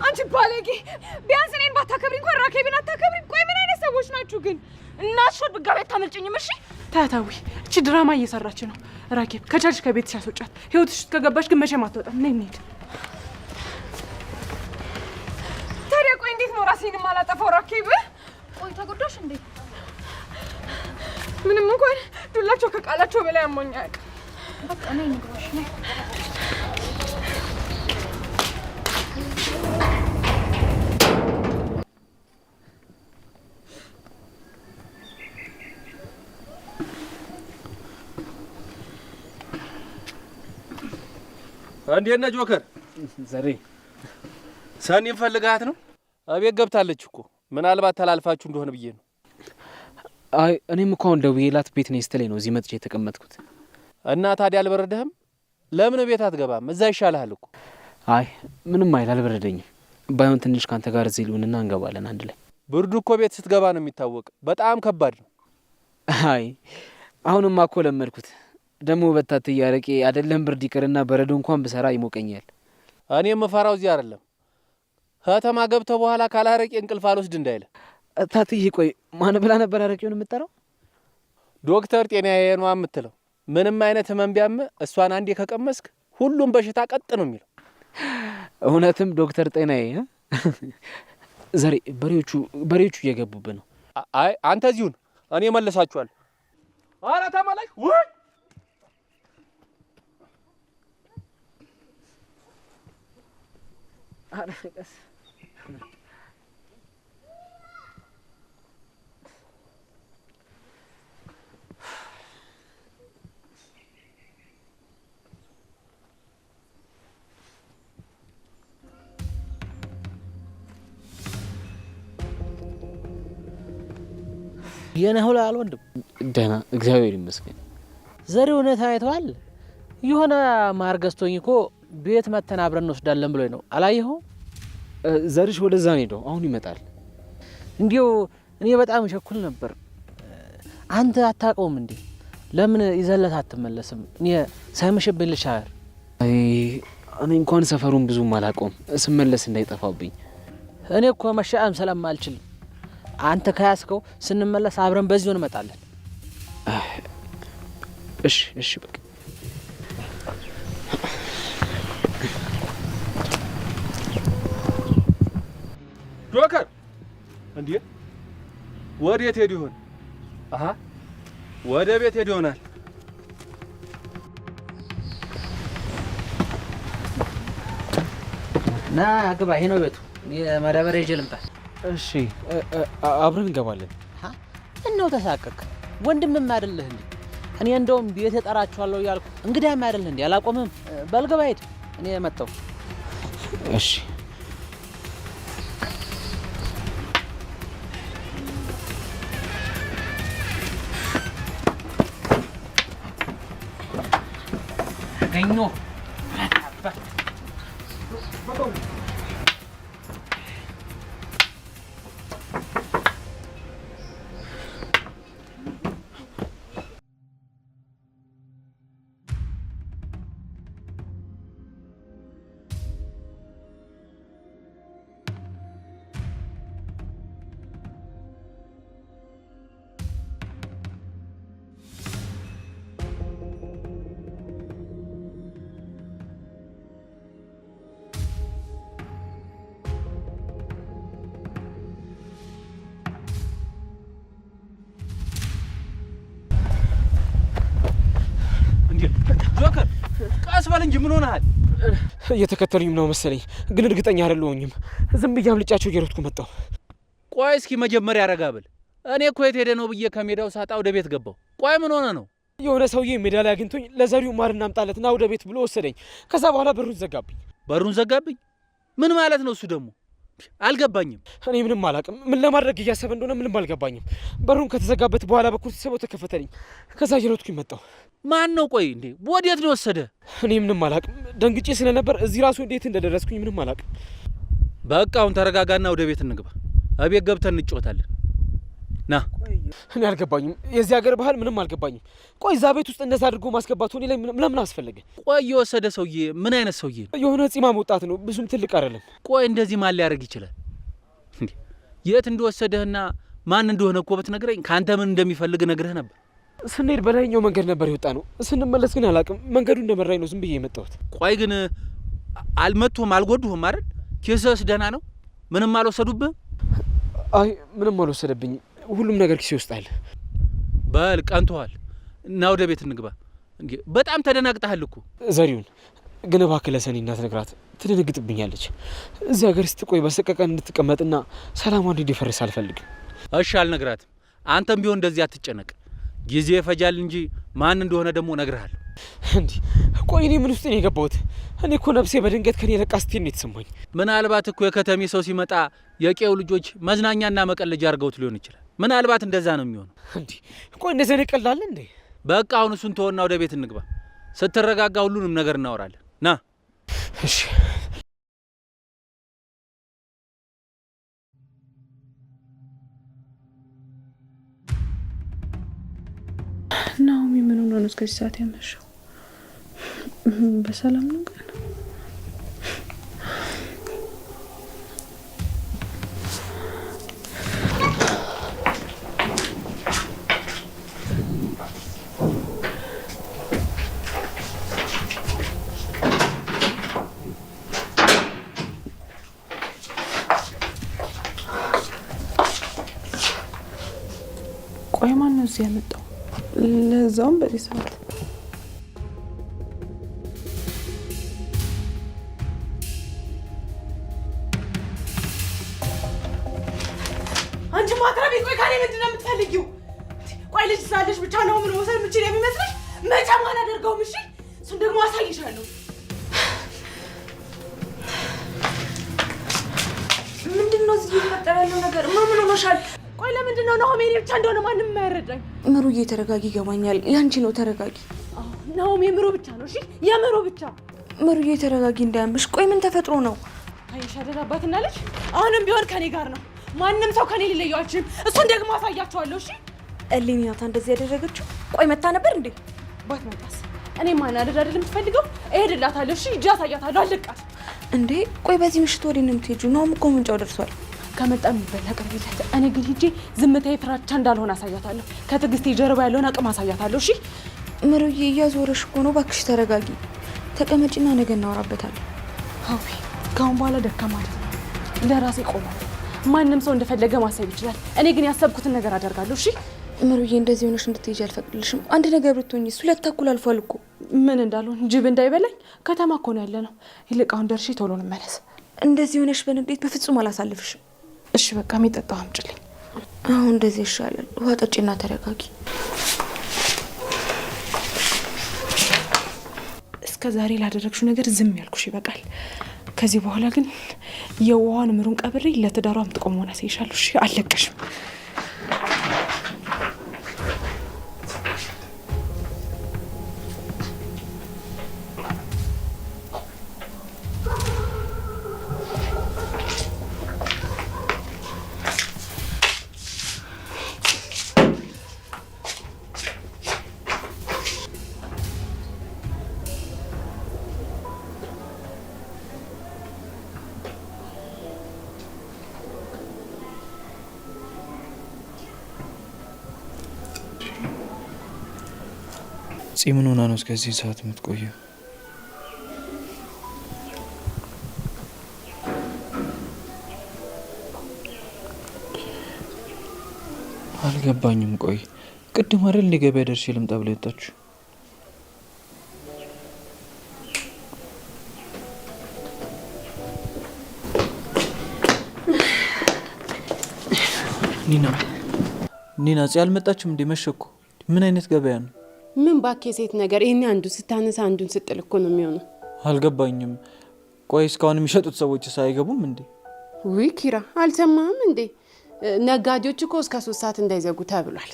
አንቺ ባለጌ! ቢያንስ እኔን ባታከብሪ እንኳን ራኬብን አታከብሪ። ቆይ ምን አይነት ሰዎች ናችሁ ግን? እናትሽ ወድ ብጋቤ አታመልጭኝም? እሺ ታታዊ፣ እቺ ድራማ እየሰራች ነው። ራኬብ ከቻልሽ ከቤትሽ አስወጫት። ህይወትሽ ውስጥ ከገባሽ ግን መቼም አትወጣም። ነይ እንሂድ። ቆይ እንዴት ነው ራሴን የማላጠፋው? ራኬብ ቆይ ተጎዳሽ እንዴ? ምንም እንኳን ዱላቸው ከቃላቸው በላይ አሞኝ አያውቅም። በቃ ነይ ንግሮሽ ነይ። እንዴት ነህ ጆከር? ዘሬ ሰኒን ፈልጋት ነው? አቤት ገብታለች እኮ። ምናልባት ተላልፋችሁ እንደሆነ ብዬ ነው። አይ እኔም እኮ አሁን ደውዬላት ቤት ነኝ ስትለኝ ነው እዚህ መጥቼ የተቀመጥኩት። እና ታዲያ አልበረደህም? ለምን ቤት አትገባም? እዛ ይሻልሃል እኮ። አይ ምንም አይል አልበረደኝም። ባይሆን ትንሽ ካንተ ጋር እዚህ ልሁንና እንገባለን አንድ ላይ። ብርዱ እኮ ቤት ስትገባ ነው የሚታወቅ። በጣም ከባድ ነው። አይ አሁንማ እኮ ለመድኩት። ደግሞ በታት እያረቄ አይደለም ብርድ ይቅርና በረዶ እንኳን ብሰራ ይሞቀኛል። እኔ የምፈራው እዚህ አይደለም ከተማ ገብተው በኋላ ካላረቄ እንቅልፍ አልወስድ እንዳይለ። ታትዬ ቆይ ማን ብላ ነበር አረቄውን የምጠራው? ዶክተር ጤናዬ ነው የምትለው። ምንም አይነት ህመም ቢያም እሷን አንዴ ከቀመስክ ሁሉም በሽታ ቀጥ ነው የሚለው። እውነትም ዶክተር ጤናዬ። ዘሬ በሬዎቹ እየገቡብህ ነው። አይ አንተ እዚሁን፣ እኔ መልሳችኋለሁ። ኧረ ተመላሽ ወይ አረቀስ የነህ ላይ ወንድም ደህና እግዚአብሔር ይመስገን። ዘሬው እውነት አይተዋል። የሆነ ማር ገዝቶኝ እኮ ቤት መተን አብረን እንወስዳለን ብሎኝ ነው። አላየኸው? ዘርሽ ወደዛ ነው ሄደው አሁን ይመጣል። እንዲው እኔ በጣም ሸኩል ነበር። አንተ አታውቀውም እንዴ? ለምን ይዘለት አትመለስም? እኔ ሳይመሽብኝ ልሻገር። እኔ እንኳን ሰፈሩን ብዙም አላውቀውም፣ ስመለስ እንዳይጠፋብኝ። እኔ እኮ መሻም ስለማልችል አንተ ከያዝከው ስንመለስ አብረን በዚሁ እንመጣለን። እሺ እሺ በቃ ጆከር እንዴ ወዴት ሄድ ይሆን? አሃ ወደ ቤት ሄድ ይሆናል። ና ግባ። ይሄ ነው ቤቱ። የማዳበሪያ ይዤ ልምጣ። እሺ አብረን እንገባለን። እናው ተሳቀቅ። ወንድምም አይደለህ እንዴ? እኔ እንደውም ቤት እጠራችኋለሁ እያልኩ እንግዳም አይደለህ እንዴ? አላቆምም። በል ግባ ሂድ። እኔ መጣሁ። እሺ አገኘ ጆከር ቀስ በል እንጂ ምን ሆነሃል? እየተከተሉኝ ነው መሰለኝ፣ ግን እርግጠኛ አይደለሁኝም። ዝም ብዬ አምልጫቸው እየሮጥኩ መጣሁ። ቆይ እስኪ መጀመሪያ ረጋ በል። እኔ እኮ የት ሄደ ነው ብዬ ከሜዳው ሳጣ ወደ ቤት ገባሁ። ቆይ ምን ሆነ ነው? የሆነ ሰውዬ ሜዳ ላይ አግኝቶኝ ለዘሪው ማር እናምጣለት ና ወደ ቤት ብሎ ወሰደኝ። ከዛ በኋላ በሩን ዘጋብኝ። በሩን ዘጋብኝ? ምን ማለት ነው እሱ ደግሞ? አልገባኝም። እኔ ምንም አላውቅም። ምን ለማድረግ እያሰበ እንደሆነ ምንም አልገባኝም። በሩን ከተዘጋበት በኋላ በኩል ተሰበው ተከፈተልኝ። ከዛ እየሮጥኩኝ መጣሁ። ማን ነው? ቆይ እንዴ ወዴት ነው ወሰደ? እኔ ምንም አላውቅም። ደንግጬ ስለነበር እዚህ ራሱ እንዴት እንደደረስኩኝ ምንም አላውቅም። በቃ አሁን ተረጋጋና ወደ ቤት እንግባ። እቤት ገብተን እንጫወታለን። ና። እኔ አልገባኝም። የዚህ ሀገር ባህል ምንም አልገባኝም። ቆይ እዛ ቤት ውስጥ እንደዛ አድርጎ ማስገባቱ እኔ ላይ ለምን አስፈለገ? ቆይ የወሰደ ሰውዬ ምን አይነት ሰውዬ ነው? የሆነ ጺማም ወጣት ነው፣ ብዙም ትልቅ አይደለም። ቆይ እንደዚህ ማን ሊያደርግ ይችላል? እንዴ የት እንደወሰደህና ማን እንደሆነ እኮ ብትነግረኝ ከአንተ ምን እንደሚፈልግ ነግረህ ነበር። ስንሄድ በላይኛው መንገድ ነበር የወጣ ነው። ስንመለስ ግን አላውቅም፣ መንገዱ እንደመራኝ ነው ዝም ብዬ የመጣሁት። ቆይ ግን አልመቱህም? አልጎዱህም አይደል? ኪስህስ ደህና ነው? ምንም አልወሰዱብህም? አይ ምንም አልወሰደብኝም። ሁሉም ነገር ኪሴ ውስጥ አለ። በል ቀንቶሃል። እና ወደ ቤት እንግባ። እንዴ በጣም ተደናግጠሃል እኮ። ዘሪሁን ግን እባክህ ለሰኒ እንዳትነግራት፣ ትደነግጥብኛለች። እዚህ ሀገር ስትቆይ በሰቀቀን እንድትቀመጥና ሰላሟ እንዲደፈርስ አልፈልግም። እሺ አልነግራትም። አንተም ቢሆን እንደዚህ አትጨነቅ። ጊዜ ይፈጃል እንጂ ማን እንደሆነ ደግሞ እነግርሃለሁ። እንዴ ቆይ እኔ ምን ውስጥ ነው የገባሁት? እኔ እኮ ነፍሴ በድንገት ከኔ ለቃ ስትሄድ ነው የተሰማኝ። ምናልባት እኮ የከተሜ ሰው ሲመጣ የቄው ልጆች መዝናኛና መቀለጃ አድርገውት ሊሆን ይችላል። ምናልባት እንደዛ ነው የሚሆነው። እንዴ ቆይ እንደዚህ ቀላል እንዴ? በቃ አሁን እሱን ተወና ወደ ቤት እንግባ። ስትረጋጋ ሁሉንም ነገር እናወራለን። ና። እሺ ናኦሚ ምን ሆኖ ነው እስከዚህ ሰዓት ያመሸው? በሰላም ነው ግን? ቆይ ማን ነው እዚህ ያመጣው? ለዛውም በዚህ ሰዓት። አንቺ ማትረቢ! ቆይ ካኔ ምንድን ነው የምትፈልጊው? ቆይ ልጅ ስላለሽ ብቻ ነው ምን ወሰድ የምችል የሚመስልሽ? መቼም አላደርገውም። እሺ እሱን ደግሞ አሳይሻለሁ። ምንድን ነው እዚህ እየተፈጠረ ያለው ነገር? ምን ሆነሻል? ቆይ ለምንድን ነው ናሆሜ እኔ ብቻ እንደሆነ ማንም የማይረዳኝ? ምሩዬ ተረጋጊ፣ ይገባኛል። ያንቺ ነው፣ ተረጋጊ። ናሆሜ የምሩ ብቻ ነው። እሺ የምሩ ብቻ። ምሩዬ ተረጋጊ፣ እንዳያምሽ። ቆይ ምን ተፈጥሮ ነው? አይሻደድ አባትና ልጅ አሁንም ቢሆን ከኔ ጋር ነው። ማንም ሰው ከኔ ሊለየው አይችልም። እሱን ደግሞ አሳያቸዋለሁ። እሺ እሌኒ ናታ እንደዚህ ያደረገችው? ቆይ መታ ነበር እንዴ? ባትመጣስ? እኔ ማን አደድ አይደል የምትፈልገው? እሄድላታለሁ። እሺ እጅ አሳያታለሁ። አልለቃት እንዴ። ቆይ በዚህ ምሽት ወዴት ነው የምትሄጂው? ናሆም እኮ ምንጫው ደርሷል። ከመጣ የሚበላ ቅርቢለት። እኔ ግን ሂጄ ዝምታዬ ፍራቻ እንዳልሆነ አሳያታለሁ። ከትዕግስቴ ጀርባ ያለውን አቅም አሳያታለሁ። እሺ ምሩዬ እያዞረሽ እኮ ነው። እባክሽ ተረጋጊ። ተቀመጪና ነገ እናወራበታለን። አዊ ከአሁን በኋላ ደካማ አይደለም፣ ለራሴ ቆማለሁ። ማንም ሰው እንደፈለገ ማሰብ ይችላል። እኔ ግን ያሰብኩትን ነገር አደርጋለሁ። እሺ ምሩዬ እንደዚህ ሆነሽ እንድትሄጂ አልፈቅድልሽም። አንድ ነገር ብትሆኝስ? 2 ተኩል አልፏል እኮ። ምን እንዳልሆን ጅብ እንዳይበላኝ። ከተማ እኮ ነው ያለ ነው። ይልቅ አሁን ደርሼ ቶሎ እንመለስ። እንደዚህ ሆነሽ በንዴት በፍጹም አላሳልፍሽም። እሺ በቃ የሚጠጣው አምጪልኝ። አሁን እንደዚህ ይሻላል። ውሃ ጠጪና ተረጋጊ። እስከ ዛሬ ላደረግሽው ነገር ዝም ያልኩሽ ይበቃል። ከዚህ በኋላ ግን የውሃን ምሩን ቀብሬ ለትዳሯ ምጥቆም ሆነ አሳይሻለሁ። እሺ አልለቀሽም። ምን ሆና ነው እስከዚህ ሰዓት የምትቆየው? አልገባኝም። ቆይ ቅድም አይደል እንደ ገበያ ደርሼ ልምጣ ብላ የወጣችሁ? ኒና ጽ አልመጣችም እንዴ? መሸ እኮ። ምን አይነት ገበያ ነው? ምን ባክ የሴት ነገር ይሄኔ አንዱ ስታነሳ አንዱን ስጥል እኮ ነው የሚሆነው። አልገባኝም። ቆይ እስካሁን የሚሸጡት ሰዎች ሳይገቡም እንዴ? ውይ ኪራ አልሰማህም እንዴ? ነጋዴዎች እኮ እስከ 3 ሰዓት እንዳይዘጉ ተብሏል።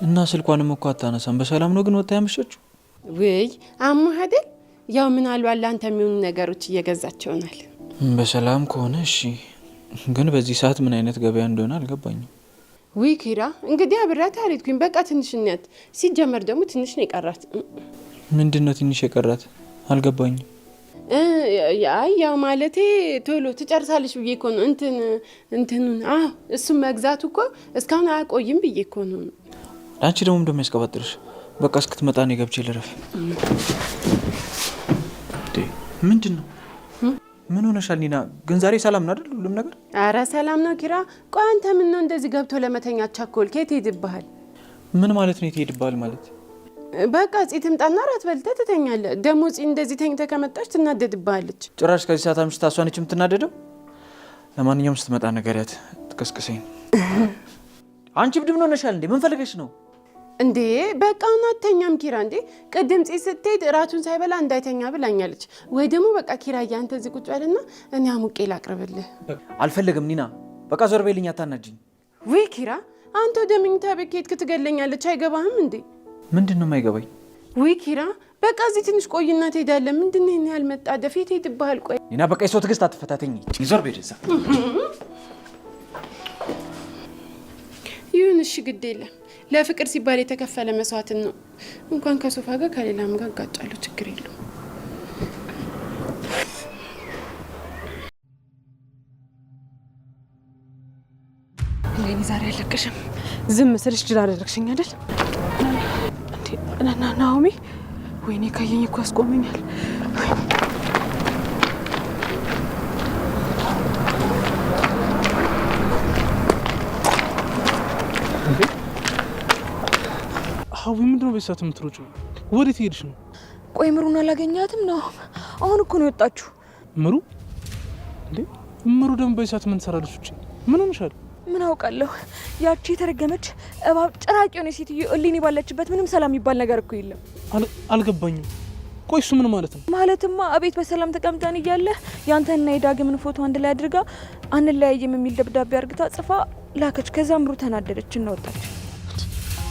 እና ስልኳንም እኮ አታነሳም። በሰላም ነው ግን ወጣ ያመሸችው? ውይ አሞህ አይደል? ያው ምናልባት ለአንተ የሚሆኑ ነገሮች እየገዛች ይሆናል። በሰላም ከሆነ እሺ። ግን በዚህ ሰዓት ምን አይነት ገበያ እንደሆነ አልገባኝም። ውይ ኪራ እንግዲህ አብራት አልሄድኩኝ። በቃ ትንሽነት ሲጀመር ደግሞ ትንሽ ነው የቀራት። ምንድን ነው ትንሽ የቀራት? አልገባኝም። አይ ያው ማለቴ ቶሎ ትጨርሳለች ብዬ እኮ ነው። እንትኑን እሱም መግዛቱ እኮ እስካሁን አያቆይም ብዬ እኮ ነው። አንቺ ደግሞ እንደሚያስቀባጥርሽ። በቃ እስክትመጣ እኔ ገብቼ ልረፍ። ምንድን ነው? ምን ሆነሻል ኒና? ግን ዛሬ ሰላም ነው አይደል ሁሉም ነገር? አረ ሰላም ነው ኪራ። ቆይ አንተ ምን ነው እንደዚህ ገብቶ ለመተኛ ቻኮል? ከየት ይሄድብሃል? ምን ማለት ነው ይሄድብሃል ማለት? በቃ ጺትምጣና ራት በልተህ ትተኛለህ። ደግሞ ጺ እንደዚህ ተኝተህ ከመጣች ትናደድብሃለች። ጭራሽ ከዚህ ሰዓት አምሽታ እሷ ነች የምትናደደው? ለማንኛውም ስትመጣ ነገሪያት ትቀስቅሰኝ። አንቺ ብድም ነው ነሻል እንዴ? ምን ፈልገሽ ነው እንዴ? በቃ አናተኛም ኪራ። እንዴ ቅድም ጺ ስትሄድ ራቱን ሳይበላ እንዳይተኛ ብላኛለች። ወይ ደግሞ በቃ ኪራዬ አንተ እዚህ ቁጭ በልና እኔ አሙቄ ላቅርብልህ። አልፈልግም ኒና፣ በቃ ዞር በይልኝ፣ አታናጅኝ። ወይ ኪራ አንተ ወደ መኝታ ቤት ከሄድክ ትገለኛለች። አይገባህም እንዴ? ምንድን ነው የማይገባኝ? ወይ ኪራ በቃ እዚህ ትንሽ ቆይና ትሄዳለህ። ምንድን ነው ይሄን ያህል መጣደፍ? የት ሄድብሃል? ቆይ ኒና በቃ የሰው ትዕግስት አትፈታተኝ። ዞር በይ እዛ። ይሁን እሺ፣ ግድ የለም። ለፍቅር ሲባል የተከፈለ መስዋዕትን ነው። እንኳን ከሶፋ ጋር ከሌላም ጋር ጋጫለሁ፣ ችግር የለውም። እኔ ዛሬ አለቅሽም። ዝም ስልሽ ጅል አደረግሽኝ አይደል? እና ናኦሚ ወይኔ ካየኝ እኮ ያስቆመኛል። ሀዊ ምንድን ነው በሰዓት የምትሮጪው? ወዴት ሄድሽ ነው? ቆይ ምሩን አላገኛትም ነው? አሁን እኮ ነው የወጣችሁ። ምሩ እንዴ? ምሩ ደግሞ በሰዓት ምን ትሰራለች ውጪ? ምን ሆነሻል? ምን አውቃለሁ። ያቺ የተረገመች እባብ ጭራቂ የሆነ ሴትዮ እሊኒ ባለችበት ምንም ሰላም የሚባል ነገር እኮ የለም። አልገባኝም። ቆይ እሱ ምን ማለት ነው? ማለትማ እቤት በሰላም ተቀምጠን እያለ ያንተና የዳግምን ፎቶ አንድ ላይ አድርጋ አንለያይም የሚል ደብዳቤ አርግታ ጽፋ ላከች። ከዛ ምሩ ተናደደች እና ወጣች።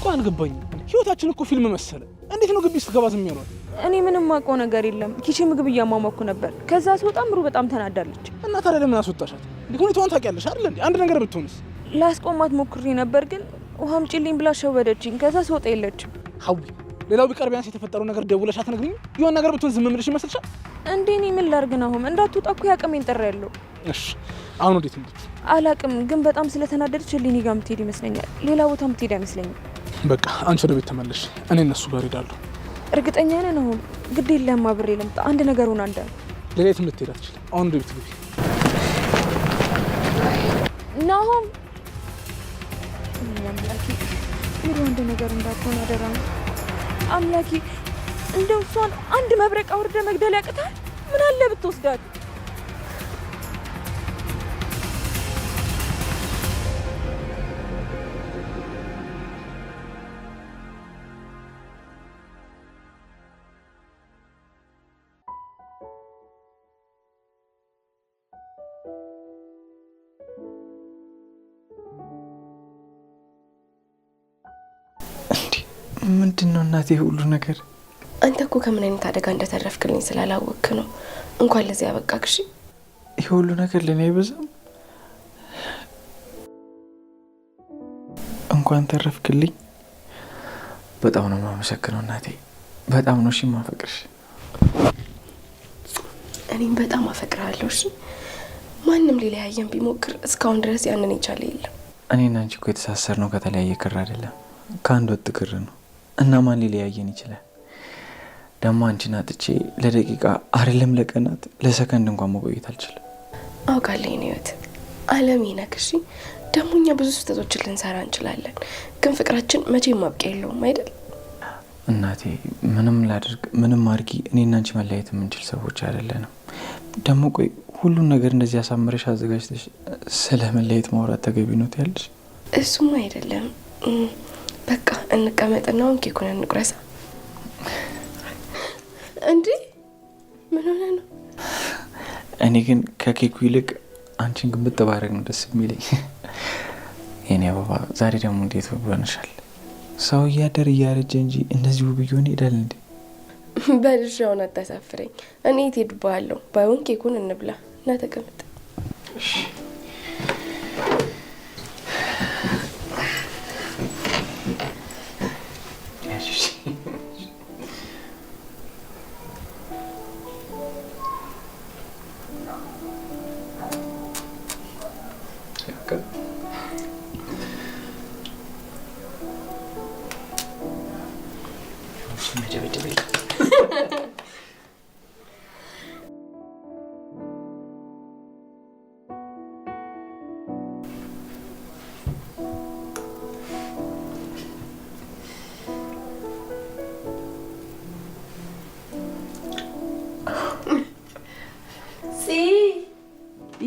ቆይ አልገባኝም። ህይወታችን እኮ ፊልም መሰለ። እንዴት ነው ግቢ ውስጥ ገባት የሚሆነው? እኔ ምንም ማውቀው ነገር የለም። ኪቺ ምግብ እያሟሟኩ ነበር። ከዛ ስወጣ ምሩ በጣም ተናዳለች። እና ታዲያ ለምን አስወጣሻት? ሁኔታዋን ታውቂያለሽ አይደል እንዴ? አንድ ነገር ብትሆንስ? ላስቆማት ሞክሬ ነበር ግን ውሃም ጭልኝ ብላ ሸወደችኝ። ከዛ ስወጣ የለችም። ሀዊ ሌላው ቢቀር ቢያንስ የተፈጠረው ነገር ደውለሽ አትነግሪኝም? የሆነ ነገር ብትሆን ዝም ብለሽ ይመስልሻል? እንዴ እኔ ምን ላርግ ነው? እንዳትወጣ እኮ ያቅሜን ጥሬ ያለው። እሺ አሁን ወዴት ነው? አላቅም ግን በጣም ስለተናደደች እሊኒ ጋር የምትሄድ ይመስለኛል። ሌላ ቦታ የምትሄድ አይመስለኝም። በቃ አንቺ ወደ ቤት ተመለሽ፣ እኔ እነሱ ጋር ሄዳለሁ። እርግጠኛ ነን? አሁን ግድ የለም አብሬ ልምጣ። አንድ ነገር ሆና እንደ ሌላ የትም ልትሄድ አትችልም። አሁን ወደ ቤት ግቢ። ናሆም አምላኬ፣ ምሩ አንድ ነገር እንዳትሆን አደራ ነው አምላኬ። እንደው እሷን አንድ መብረቅ አውርደ መግደል ያቅታል? ምን አለ ብትወስዳት? ምንድን ነው እናቴ ሁሉ ነገር? አንተ እኮ ከምን አይነት አደጋ እንደተረፍክልኝ ስላላወቅክ ነው። እንኳን ለዚህ ያበቃክሽ። ይሄ ሁሉ ነገር ለኔ አይበዛም? እንኳን ተረፍክልኝ። በጣም ነው የማመሰግነው እናቴ። በጣም ነው እሺ የማፈቅርሽ። እኔም በጣም አፈቅርሃለሁ። እሺ ማንም ሊለያየን ቢሞክር እስካሁን ድረስ ያንን የቻለ የለም። እኔና አንቺ እኮ የተሳሰርነው ከተለያየ ክር አይደለም፣ ከአንድ ወጥ ክር ነው። እና ማን ሊለያየን ይችላል? ደግሞ አንቺን አጥቼ ለደቂቃ አይደለም ለቀናት ለሰከንድ እንኳን መቆየት አልችልም። አውቃለሁ የኔ ህይወት አለም ይነክሽ። ደግሞ እኛ ብዙ ስህተቶችን ልንሰራ እንችላለን፣ ግን ፍቅራችን መቼም ማብቂያ የለውም አይደል? እናቴ ምንም ላድርግ ምንም አድርጊ እኔና አንቺ መለያየት የምንችል ሰዎች አይደለንም። ደግሞ ቆይ ሁሉን ነገር እንደዚህ አሳምረሽ አዘጋጅተሽ ስለ መለያየት ማውራት ተገቢ ነው ትያለሽ? እሱም አይደለም። በቃ እንቀመጥና አሁን ኬኩን እንቁረሳ። እንዴ ምን ሆነ ነው? እኔ ግን ከኬኩ ይልቅ አንቺን ግንብት ተባረክ ነው ደስ የሚለኝ። የኔ አበባ ዛሬ ደግሞ እንዴት ውብ ሆነሻል። ሰው እያደር እያረጀ እንጂ እንደዚህ ውብ እየሆነ ይሄዳል እንዴ? በልሻውን አታሳፍረኝ። እኔ ትሄድባለሁ። ባይሆን ኬኩን እንብላ እና ተቀመጥ።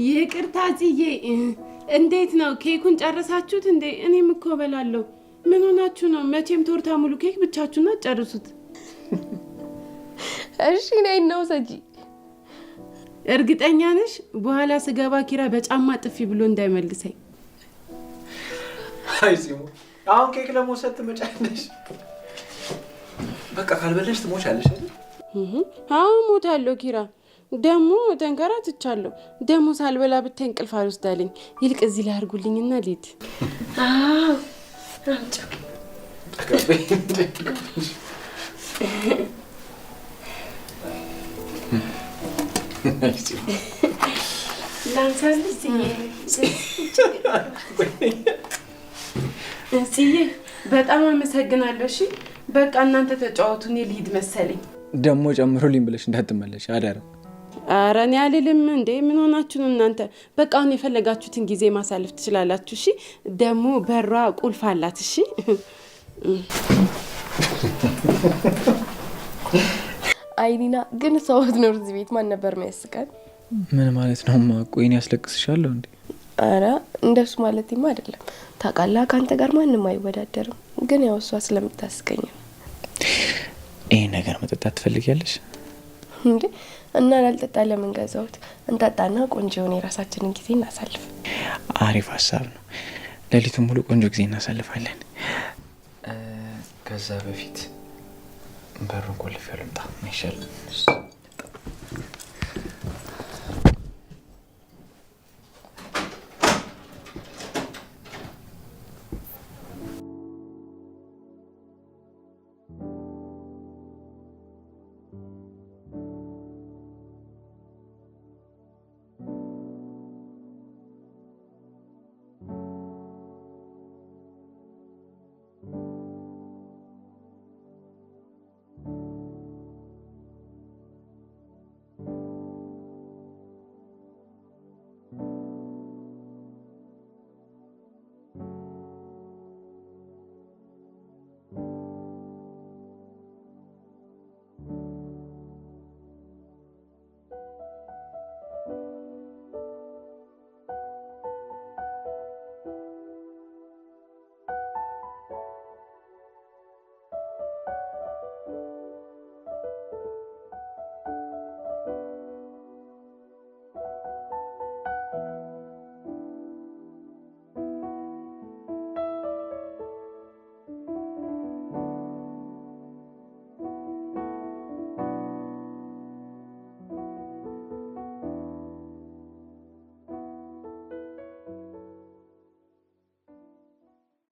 ይቅርታ ጽዬ፣ እንዴት ነው ኬኩን ጨርሳችሁት እንዴ? እኔም እኮ እበላለሁ። ምን ሆናችሁ ነው? መቼም ቶርታ ሙሉ ኬክ ብቻችሁን አትጨርሱት። እሺ ነይ ነው ሰጂ። እርግጠኛ ነሽ? በኋላ ስገባ ኪራ በጫማ ጥፊ ብሎ እንዳይመልሰኝ። አይ ሲሙ፣ አሁን ኬክ ለመውሰድ ትመጫለሽ? በቃ ካልበለሽ ትሞቻለሽ አይደል? አዎ ሞታለሁ ኪራ። ደሞ ተንከራትቻለሁ። ደሞ ሳልበላ ብታይ እንቅልፍ አልወስዳለኝ። ይልቅ እዚህ ላይ አድርጉልኝና ልሂድ። አዎ አምጪ። ላንሳልሽ ጽዬ፣ በጣም አመሰግናለሁ። እሺ በቃ እናንተ ተጫወቱ፣ እኔ ልሂድ መሰለኝ። ደሞ ጨምሮልኝ ብለሽ እንዳትመለሽ አዳራ። ኧረ እኔ አልልም። እንዴ ምን ሆናችሁ ነው እናንተ? በቃ አሁን የፈለጋችሁትን ጊዜ ማሳለፍ ትችላላችሁ። እሺ ደግሞ በሯ ቁልፍ አላት። እሺ አይኒና ግን ሰው ነው እዚህ ቤት ማን ነበር የሚያስቀን? ምን ማለት ነው? ቆይን ያስለቅስሻለሁ እንዴ? ኧረ እንደሱ ማለትማ አይደለም። ታውቃለህ ካንተ ጋር ማንም አይወዳደርም። ግን ያው እሷ ስለምታስቀኝ ነው። ይሄ ነገር መጠጣት ትፈልጊያለሽ እንዴ? እና ላልጠጣ ለምን ገዛሁት? እንጠጣና ቆንጆ የሆነ የራሳችንን ጊዜ እናሳልፍ። አሪፍ ሀሳብ ነው። ሌሊቱን ሙሉ ቆንጆ ጊዜ እናሳልፋለን። ከዛ በፊት በሩን ቆልፍ ያልምጣ ማይሻል።